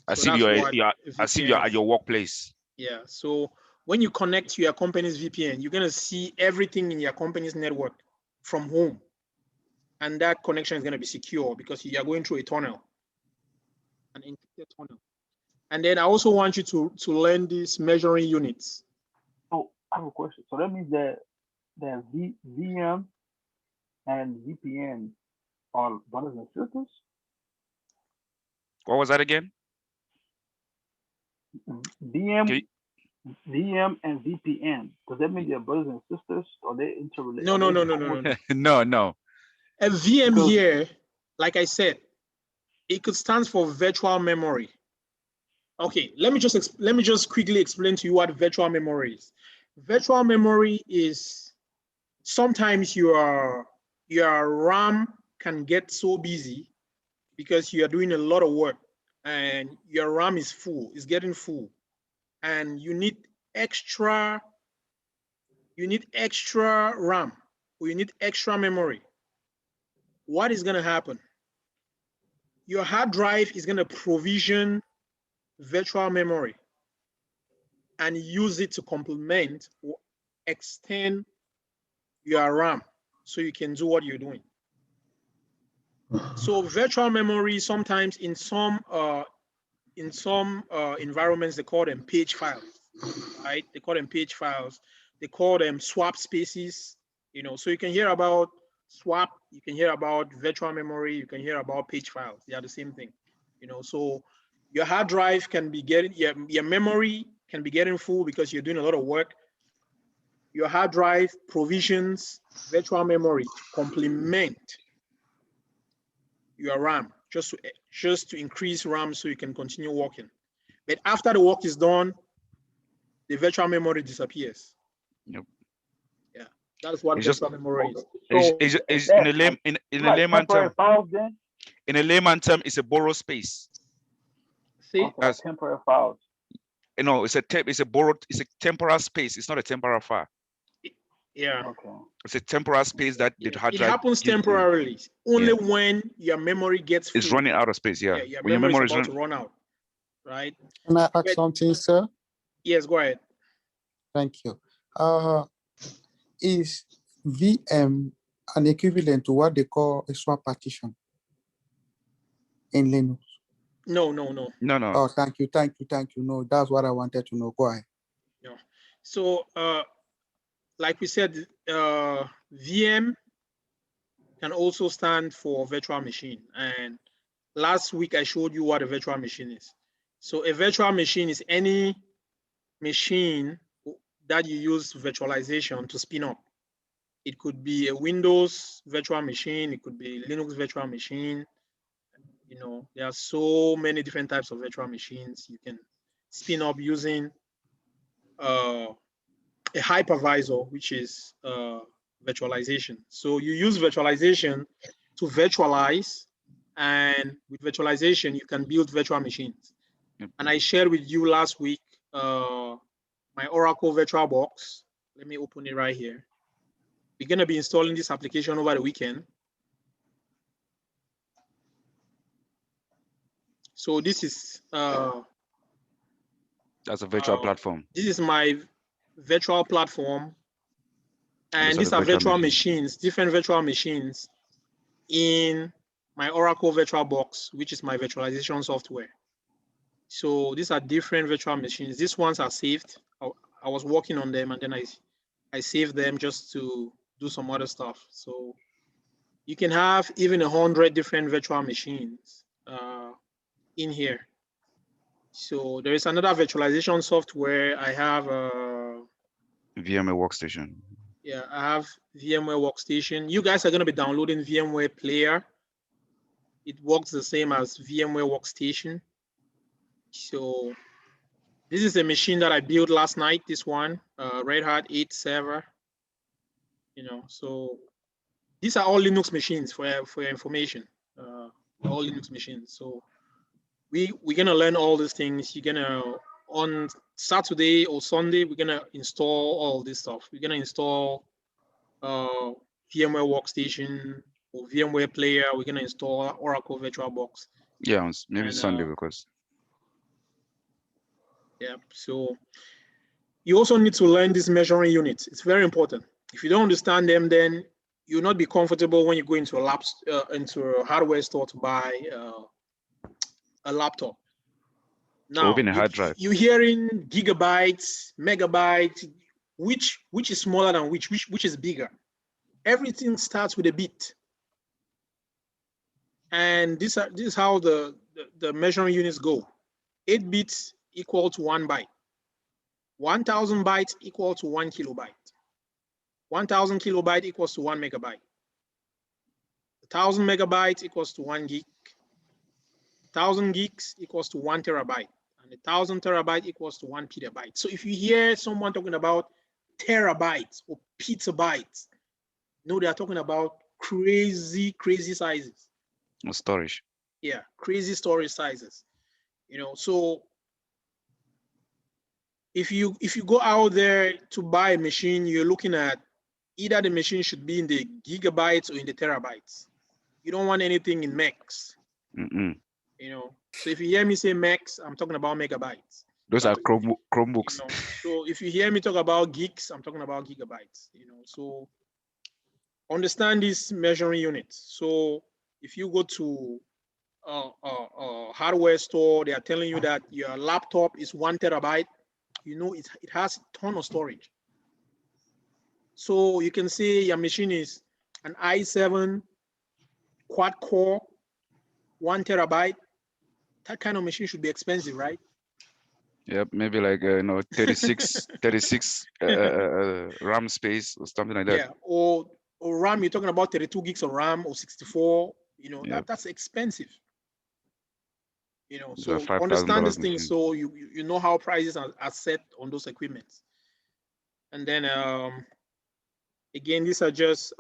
As if you're at your workplace. Yeah. So when you connect to your company's VPN, you're gonna see everything in your company's network from home, and that connection is gonna be secure because you are going through a tunnel, an encrypted tunnel. And then I also want you to learn these measuring units. So I have a question. So that means that VM and VPN are brothers and sisters? What was that again? VM, VM and VPN. Does that mean they're brothers and sisters, or they interrelated? No. No. A VM Because- here, like I said, it could stand for virtual memory. Okay, let me just quickly explain to you what virtual memory is. Virtual memory is sometimes your RAM can get so busy because you are doing a lot of work and your RAM is full, it's getting full, and you need extra RAM or you need extra memory. What is going to happen? Your hard drive is going to provision virtual memory and use it to complement or extend your RAM so you can do what you're doing. So virtual memory, sometimes in some environments, they call them page files, right? They call them page files. They call them swap spaces, you know. So you can hear about swap, you can hear about virtual memory, you can hear about page files. They are the same thing, you know. So your hard drive can be getting, your memory can be getting full because you're doing a lot of work. Your hard drive provisions virtual memory to complement your RAM, just to increase RAM so you can continue working. But after the work is done, the virtual memory disappears. Yep. Yeah, that's what It's virtual memory is. It's in a layman term. Files, then? In a layman term, it's a borrowed space. See, Okay, like temporary files. No, it's a temporal space. It's not a temporal file. yeah, Okay. It's a temporal space that the hard it drive happens gives you. temporarily, only when your memory gets full. It's running out of space. Yeah, your when your memory memory is is about to run out, right? Can I ask But- something, sir? Yes, go ahead. Thank you. Is VM an equivalent to what they call a swap partition in Linux? No. Oh, thank you. No, that's what I wanted to know. Go ahead. No. So, like we said, VM can also stand for virtual machine. And last week I showed you what a virtual machine is. So a virtual machine is any machine that you use virtualization to spin up. It could be a Windows virtual machine, it could be Linux virtual machine. You know, there are so many different types of virtual machines you can spin up using a hypervisor, which is virtualization. So you use virtualization to virtualize, and with virtualization, you can build virtual machines. And I shared with you last week my Oracle VirtualBox. Let me open it right here. We're going to be installing this application over the weekend. So this is that's a virtual platform. This is my virtual platform, and these are virtual machines, different virtual machines in my Oracle VirtualBox, which is my virtualization software. So these are different virtual machines. These ones are saved. I was working on them, and then I saved them just to do some other stuff. So you can have even 100 different virtual machines in here. So there is another virtualization software. I have VMware Workstation. Yeah, I have VMware Workstation. You guys are going to be downloading VMware Player. It works the same as VMware Workstation. So this is a machine that I built last night, this one, Red Hat 8 server. You know, so these are all Linux machines for your information, all Linux machines. So we're going to learn all these things. You're going to, on Saturday or Sunday, we're going to install all this stuff. We're going to install VMware Workstation or VMware Player. We're going to install Oracle VirtualBox. Yeah, maybe Sunday because. Yeah, so you also need to learn these measuring units. It's very important. If you don't understand them, then you'll not be comfortable when you go into a hardware store to buy a laptop. Now, even a hard drive. You're hearing gigabytes, megabytes, which is smaller than which is bigger. Everything starts with a bit. And this is how the the measuring units go. 8 bits equal to 1 byte. 1,000 bytes equal to 1 kilobyte. 1,000 kilobyte equals to 1 megabyte. 1,000 megabytes equals to 1 gig. 1,000 gigs equals to 1 terabyte. And 1,000 terabyte equals to 1 petabyte. So if you hear someone talking about terabytes or petabytes, no, they are talking about crazy sizes. No storage. Yeah, crazy storage sizes. You know, so if you go out there to buy a machine, you're looking at either the machine should be in the gigabytes or in the terabytes. You don't want anything in megs. You know, so if you hear me say megs, I'm talking about megabytes. Those are Chromebooks. You know, so if you hear me talk about gigs, I'm talking about gigabytes. You know, so understand these measuring units. So if you go to a hardware store, they are telling you that your laptop is 1 terabyte. You know, it has a ton of storage. So you can say your machine is an i7 quad core, 1 terabyte. That kind of machine should be expensive, right? Yep, maybe like 36 RAM space or something like that. Yeah, or RAM, you're talking about 32 gigs of RAM or 64. You know, Yep. that's expensive. You know, So so $5,000 understand these machine. things so you know how prices are set on those equipments. And then again, these are just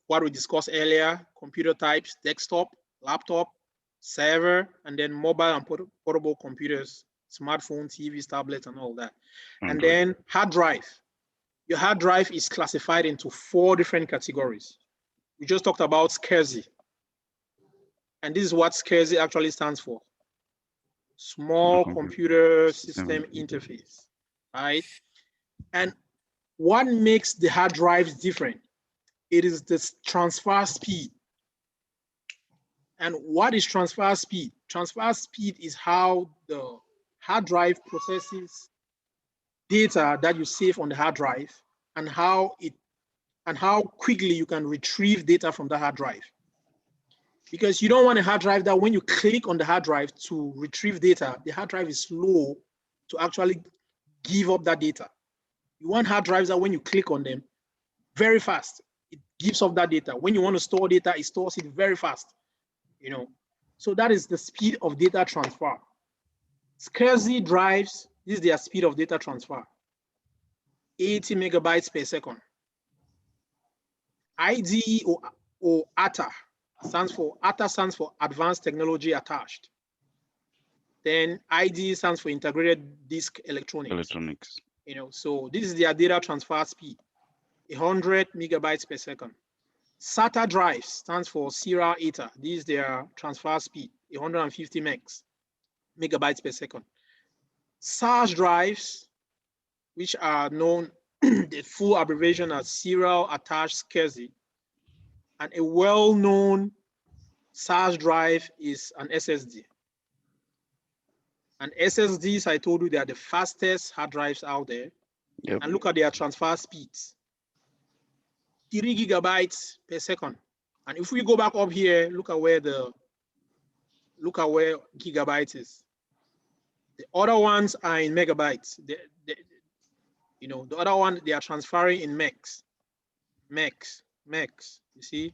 what we discussed earlier: computer types, desktop, laptop, server, and then mobile and portable computers, smartphones, TVs, tablets, and all that. And then hard drive. Your hard drive is classified into 4 different categories. We just talked about SCSI. And this is what SCSI actually stands for. Small Computer System Interface, right? And what makes the hard drives different? It is the transfer speed. And what is transfer speed? Transfer speed is how the hard drive processes data that you save on the hard drive and how quickly you can retrieve data from the hard drive. Because you don't want a hard drive that when you click on the hard drive to retrieve data, the hard drive is slow to actually give up that data. You want hard drives that when you click on them, very fast, it gives up that data. When you want to store data, it stores it very fast. You know, so that is the speed of data transfer. SCSI drives, this is their speed of data transfer, 80 megabytes per second. IDE or ATA stands for Advanced Technology Attached. Then IDE stands for Integrated Disk Electronics. You know, so this is their data transfer speed, 100 megabytes per second. SATA drives stands for Serial ATA. This is their transfer speed, 150 megabytes per second. SAS drives, which are known, the full abbreviation as Serial Attached SCSI, and a well-known SAS drive is an SSD. And SSDs, I told you, they are the fastest hard drives out there. Yep. And look at their transfer speeds, 3 gigabytes per second. And if we go back up here, look at where gigabytes is. The other ones are in megabytes. You know, the other one, they are transferring in megs. You see,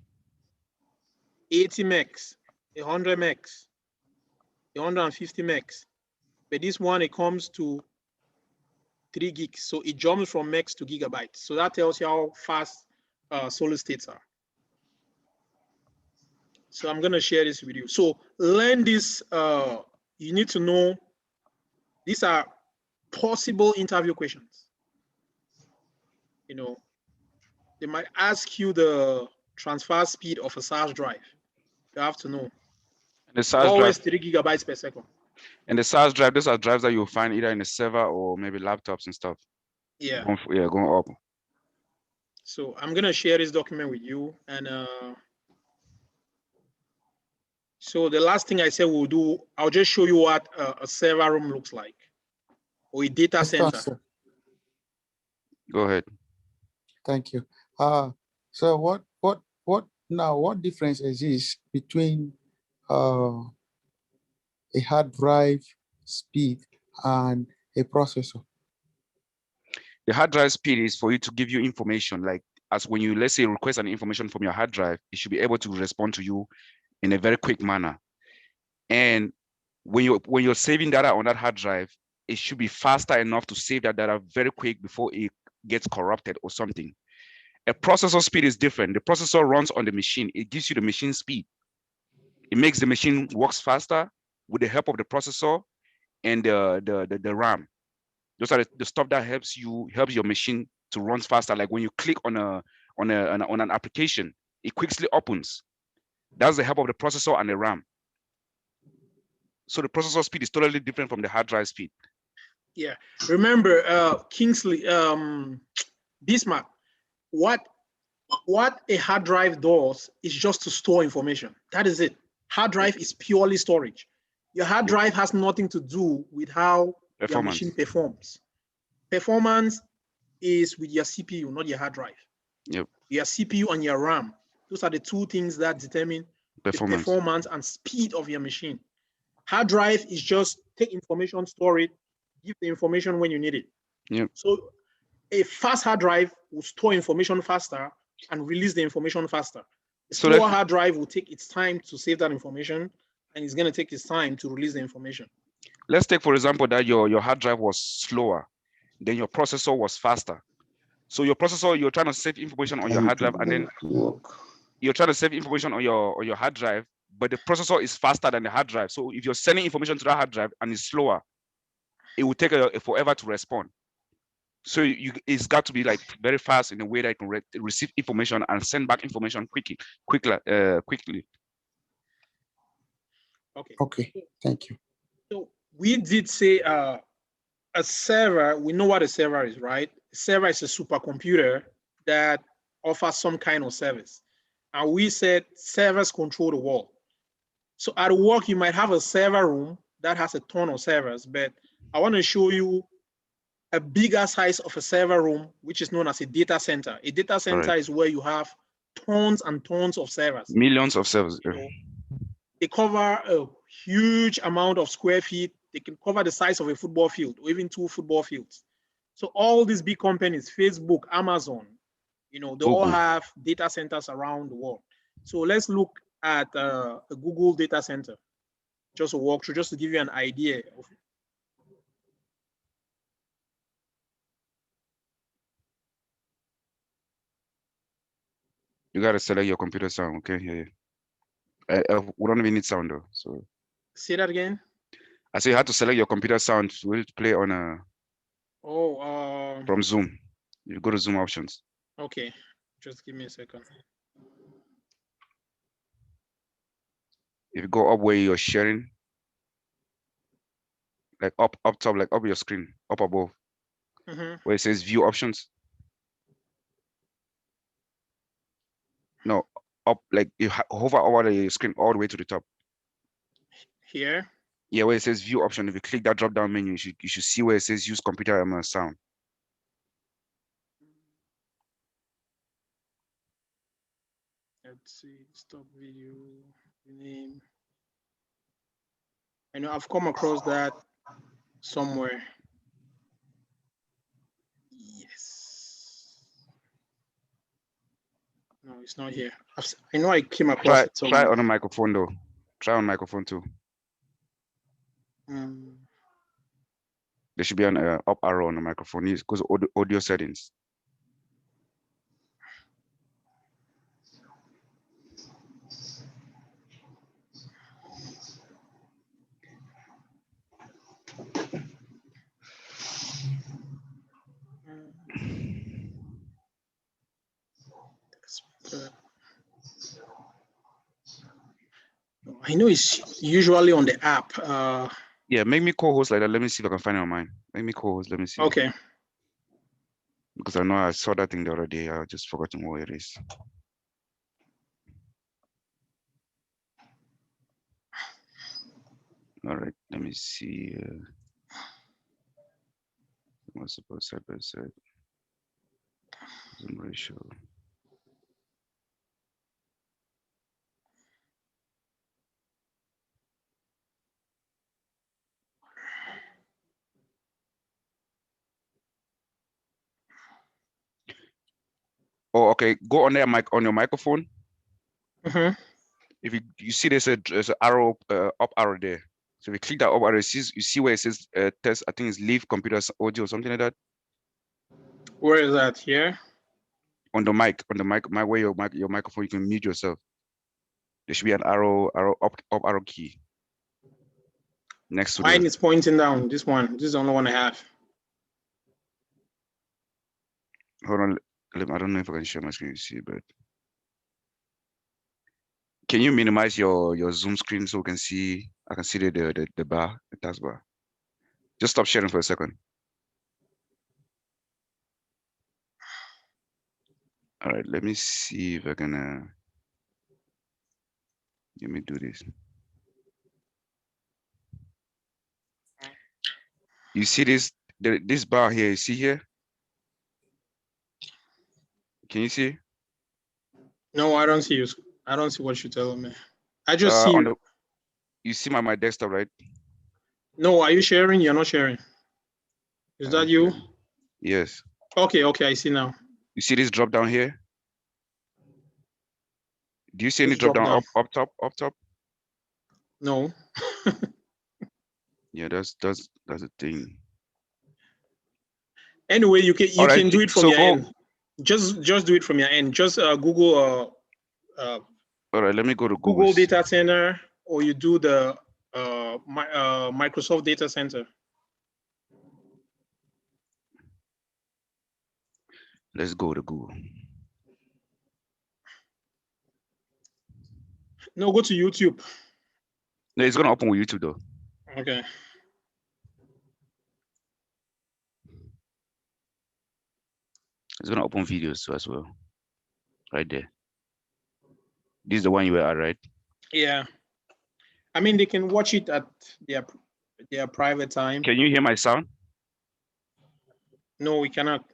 80 megs, 100 megs, 150 megs. But this one, it comes to 3 gigs. So it jumps from megs to gigabytes. So that tells you how fast solid states are. So I'm going to share this with you. So learn this. You need to know these are possible interview questions. You know, they might ask you the transfer speed of a SAS drive. You have to know. And the SAS always drive, 3 gigabytes per second. And the SAS drive, those are drives that you'll find either in a server or maybe laptops and stuff. Yeah. Going up. So I'm going to share this document with you. And so the last thing I said we'll do, I'll just show you what a server room looks like, or a data center. Go ahead. Thank you. So what difference exists between a hard drive speed, and a processor? The hard drive speed is for you to give you information, like as when you, let's say, request an information from your hard drive, it should be able to respond to you in a very quick manner. And when you're saving data on that hard drive, it should be faster enough to save that data very quick before it gets corrupted or something. A processor speed is different. The processor runs on the machine. It gives you the machine speed. It makes the machine works faster with the help of the processor and the RAM. Those are the stuff that helps your machine to run faster. Like when you click on an application, it quickly opens. That's the help of the processor and the RAM. So the processor speed is totally different from the hard drive speed. Yeah. Remember, Kingsley, Bismarck, what a hard drive does is just to store information. That is it. Hard drive is purely storage. Your hard drive has nothing to do with how your machine performs. Performance is with your CPU, not your hard drive. Yep. Your CPU and your RAM. Those are the two things that determine the performance and speed of your machine. Hard drive is just take information, store it, give the information when you need it. Yep. So a fast hard drive will store information faster and release the information faster. A slower hard drive will take its time to save that information, and it's going to take its time to release the information. Let's take, for example, that your hard drive was slower, then your processor was faster. So your processor, you're trying to save information on your hard drive, and then you're trying to save information on your hard drive, but the processor is faster than the hard drive. So if you're sending information to that hard drive and it's slower, it will take forever to respond. So it's got to be like very fast in a way that it can receive information and send back information quickly. Okay, thank you. So we did say a server, we know what a server is, right? A server is a supercomputer that offers some kind of service. And we said servers control the world. So at work, you might have a server room that has a ton of servers, but I want to show you a bigger size of a server room, which is known as a data center. A data center is where you have tons and tons of servers. Millions of servers. They cover a huge amount of square feet. They can cover the size of a football field or even 2 football fields. So all these big companies, Facebook, Amazon, they all have data centers around the world. So let's look at a Google data center, just a walkthrough, just to give you an idea of it. You gotta select your computer sound, okay? Yeah. We don't even need sound though. So say that again. I say you have to select your computer sound to play on from Zoom. You go to Zoom options. Okay, just give me a second. If you go up where you're sharing, like up top, like up your screen, up above, where it says view options. No, up, like you hover over the screen all the way to the top. Here? Yeah, where it says view option. If you click that drop down menu, you should see where it says use computer sound. Let's see, stop video, name. I know I've come across that somewhere. Yes. No, it's not here. I know I came across it somewhere. Try on a microphone though. Try on microphone too. There should be an up arrow on the microphone. It goes audio settings. I know it's usually on the app. Yeah, make me co-host like that. Let me see if I can find it on mine. Make me co-host. Let me see. Okay. Because I know I saw that thing the other day. I just forgotten where it is. All right, let me see. What's about side by side? Zoom ratio. Oh, okay. Go on there, on your microphone. Mm-hmm. If you see there's an arrow, up arrow there. So if you click that up arrow, you see where it says test. I think it's leave computers audio or something like that. Where is that? Here? On the mic, where your microphone, you can mute yourself. There should be an arrow up arrow key next to Mine is pointing down. This one. This is the only one I have. Hold on. I don't know if I can share my screen. You see, but can you minimize your Zoom screen so we can see? I can see the bar, the taskbar. Just stop sharing for a second. All right, let me see if I can. Let me do this. You see this bar here? You see here? Can you see? No, I don't see you. I don't see what you're telling me. I just see. You see my desktop, right? No, are you sharing? You're not sharing. Is that you? Yes. Okay, I see now. You see this drop down here? Do you see any drop down up top? No. Yeah, that's the thing. Anyway, you can do it from your end. Just do it from your end. Just Google. All right, let me go to Google Data Center, or you do the Microsoft Data Center. Let's go to Google. No, go to YouTube. No, it's gonna open with YouTube though. Okay. It's gonna open videos too as well. Right there. This is the one you were at, right? Yeah. I mean, they can watch it at their private time. Can you hear my sound? No, we cannot.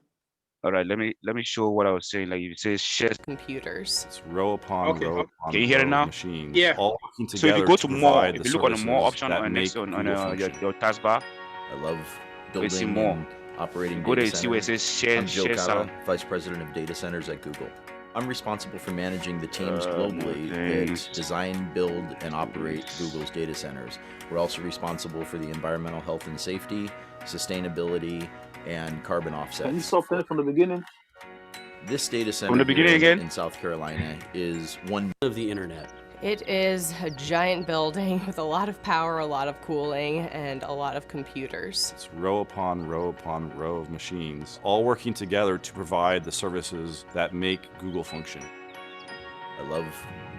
All right, let me show what I was saying. Like if it says share computers. It's row upon row upon Can you hear it now? machines. Yeah. All working so if you go to more, if you look on the more option on your taskbar, I love building and operating go data there, see where it says share. I'm Joe Cava, sound. Vice President of Data Centers at Google. I'm responsible for managing the teams globally that design, build, and operate Google's data centers. We're also responsible for the environmental health and safety, sustainability, and carbon offsets. Can you stop that from the beginning? This data center from the beginning again in South Carolina is one of the internet. It is a giant building with a lot of power, a lot of cooling, and a lot of computers. It's row upon row of machines, all working together to provide the services that make Google function. I love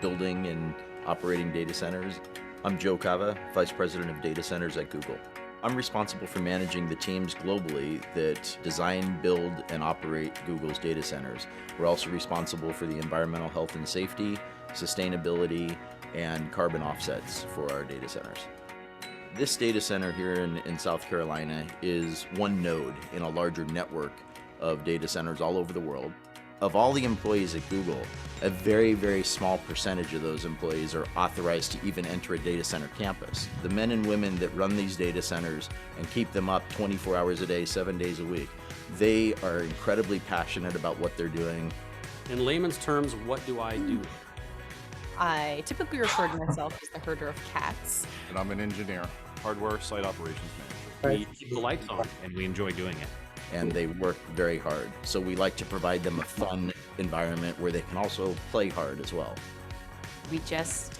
building and operating data centers. I'm Joe Cava, Vice President of Data Centers at Google. I'm responsible for managing the teams globally that design, build, and operate Google's data centers. We're also responsible for the environmental health and safety, sustainability, and carbon offsets for our data centers. This data center here in South Carolina is one node in a larger network of data centers all over the world. Of all the employees at Google, a very, very small percentage of those employees are authorized to even enter a data center campus. The men and women that run these data centers and keep them up 24 hours a day, 7 days a week, they are incredibly passionate about what they're doing. In layman's terms, what do I do? I typically refer to myself as the herder of cats. And I'm an engineer, hardware site operations manager. We keep the lights on and we enjoy doing it. And they work very hard. So we like to provide them a fun environment where they can also play hard as well. We just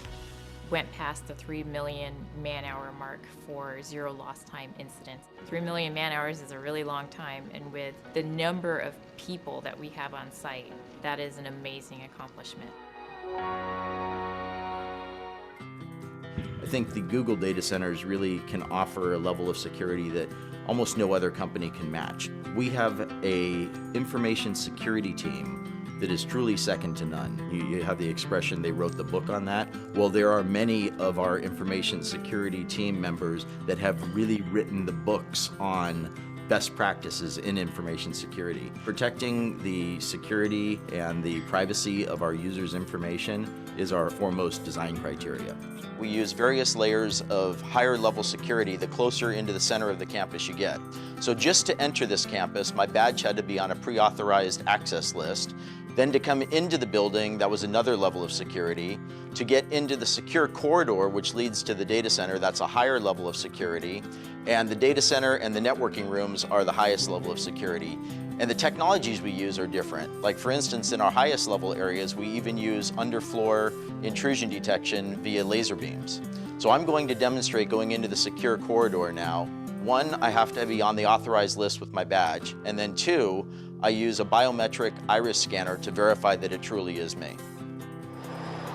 went past the 3 million man-hour mark for zero lost time incidents. 3 million man-hours is a really long time, and with the number of people that we have on site, that is an amazing accomplishment. I think the Google data centers really can offer a level of security that almost no other company can match. We have a information security team that is truly second to none. You have the expression, they wrote the book on that. Well, there are many of our information security team members that have really written the books on best practices in information security. Protecting the security and the privacy of our users' information is our foremost design criteria. We use various layers of higher level security the closer into the center of the campus you get. So just to enter this campus, my badge had to be on a pre-authorized access list. Then to come into the building, that was another level of security. To get into the secure corridor, which leads to the data center, that's a higher level of security. And the data center and the networking rooms are the highest level of security. And the technologies we use are different. Like for instance, in our highest level areas, we even use underfloor intrusion detection via laser beams. So I'm going to demonstrate going into the secure corridor now. One, I have to be on the authorized list with my badge. And then two, I use a biometric iris scanner to verify that it truly is me.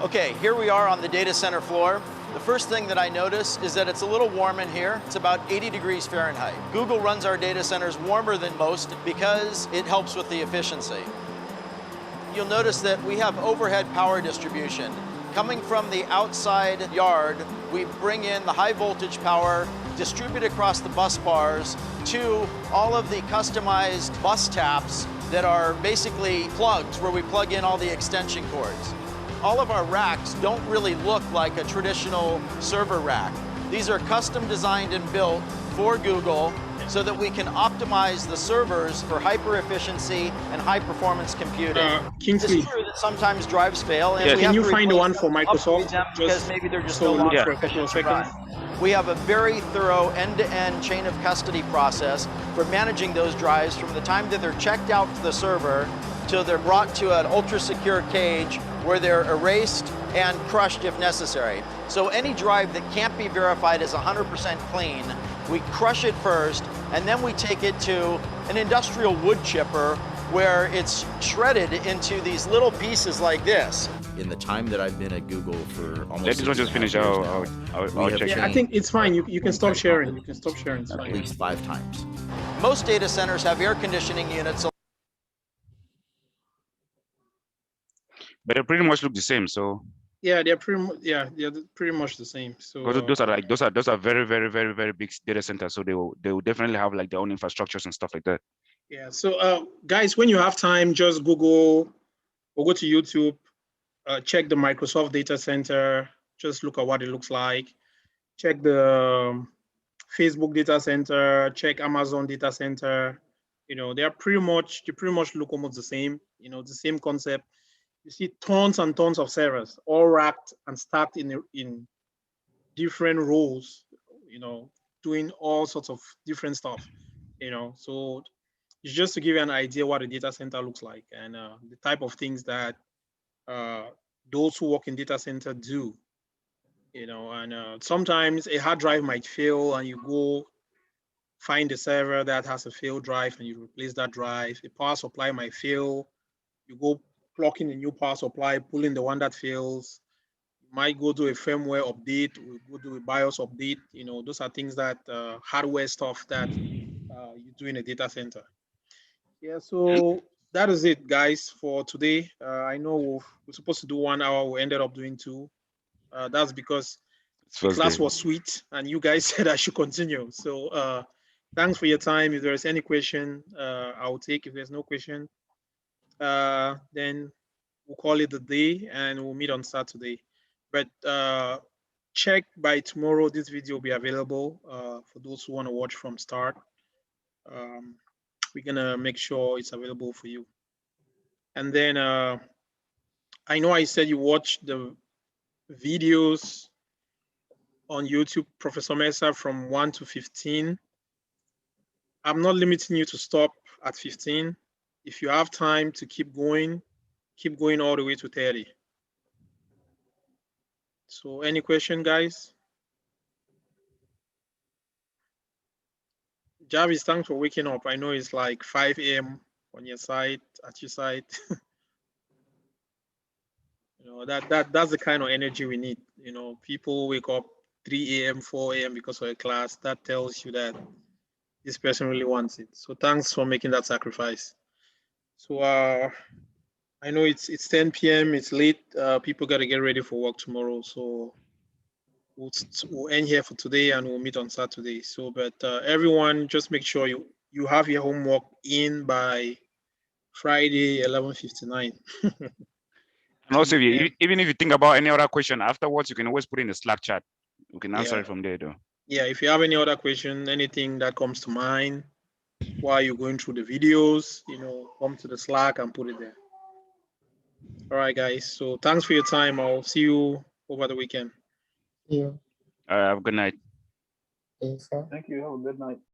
Okay, here we are on the data center floor. The first thing that I notice is that it's a little warm in here. It's about 80 degrees Fahrenheit. Google runs our data centers warmer than most because it helps with the efficiency. You'll notice that we have overhead power distribution. Coming from the outside yard, we bring in the high voltage power, distribute across the bus bars to all of the customized bus taps that are basically plugs where we plug in all the extension cords. All of our racks don't really look like a traditional server rack. These are custom designed and built for Google so that we can optimize the servers for hyper efficiency and high performance computing. Kingsley, it's true that sometimes drives fail, and yes, we can have you to find the one replace for them, Microsoft? upgrade them because maybe they're just no look longer for a couple of efficient to run. seconds. We have a very thorough end-to-end chain of custody process for managing those drives from the time that they're checked out to the server till they're brought to an ultra-secure cage where they're erased and crushed if necessary. So any drive that can't be verified as 100% clean, we crush it first, and then we take it to an industrial wood chipper where it's shredded into these little pieces like this. In the time that I've been at Google for almost Let this one just finish. I'll check. Yeah, I think it's fine. You can stop sharing. You can stop sharing. It's at fine. least 5 times. Most data centers have air conditioning units. But they pretty much look the same. So Yeah, they're pretty much the same. So those are very big data centers. So they will definitely have like their own infrastructures and stuff like that. yeah. So guys, when you have time, just Google or go to YouTube, check the Microsoft data center. Just look at what it looks like. Check the Facebook data center. Check Amazon data center. You know, they pretty much look almost the same. You know, the same concept. You see tons and tons of servers, all racked and stacked in different rows, you know, doing all sorts of different stuff, you know. So it's just to give you an idea what a data center looks like and the type of things that those who work in data center do, you know. And sometimes a hard drive might fail and you go find a server that has a failed drive and you replace that drive. A power supply might fail, you go plug in a new power supply, pull in the one that fails. You might go do a firmware update, go do a BIOS update. You know, those are things that hardware stuff that you do in a data center. Yeah, so that is it, guys, for today. I know we're supposed to do 1 hour. We ended up doing 2. That's because the class was sweet and you guys said I should continue. So thanks for your time. If there's any question, I'll take. If there's no question, then we'll call it a day and we'll meet on Saturday. But check by tomorrow, this video will be available for those who want to watch from start. We're gonna make sure it's available for you. And then I know I said you watch the videos on YouTube, Professor Mesa, from 1 to 15. I'm not limiting you to stop at 15. If you have time to keep going all the way to 30. So any question, guys? Jarvis, thanks for waking up. I know it's like 5 a.m. on your side, at your side. You know, that's the kind of energy we need. You know, people wake up 3 a.m., 4 a.m. because of a class. That tells you that this person really wants it. So thanks for making that sacrifice. So I know it's 10 p.m. It's late. People got to get ready for work tomorrow. So we'll end here for today and we'll meet on Saturday. So, but everyone, just make sure you have your homework in by Friday, 11:59. And also, even if you think about any other question afterwards, you can always put in the Slack chat. We can answer it from there, though. Yeah, if you have any other question, anything that comes to mind while you're going through the videos, you know, come to the Slack and put it there. All right, guys. So thanks for your time. I'll see you over the weekend. Yeah. Have a good night. Yes, sir. Thank you. Have a good night.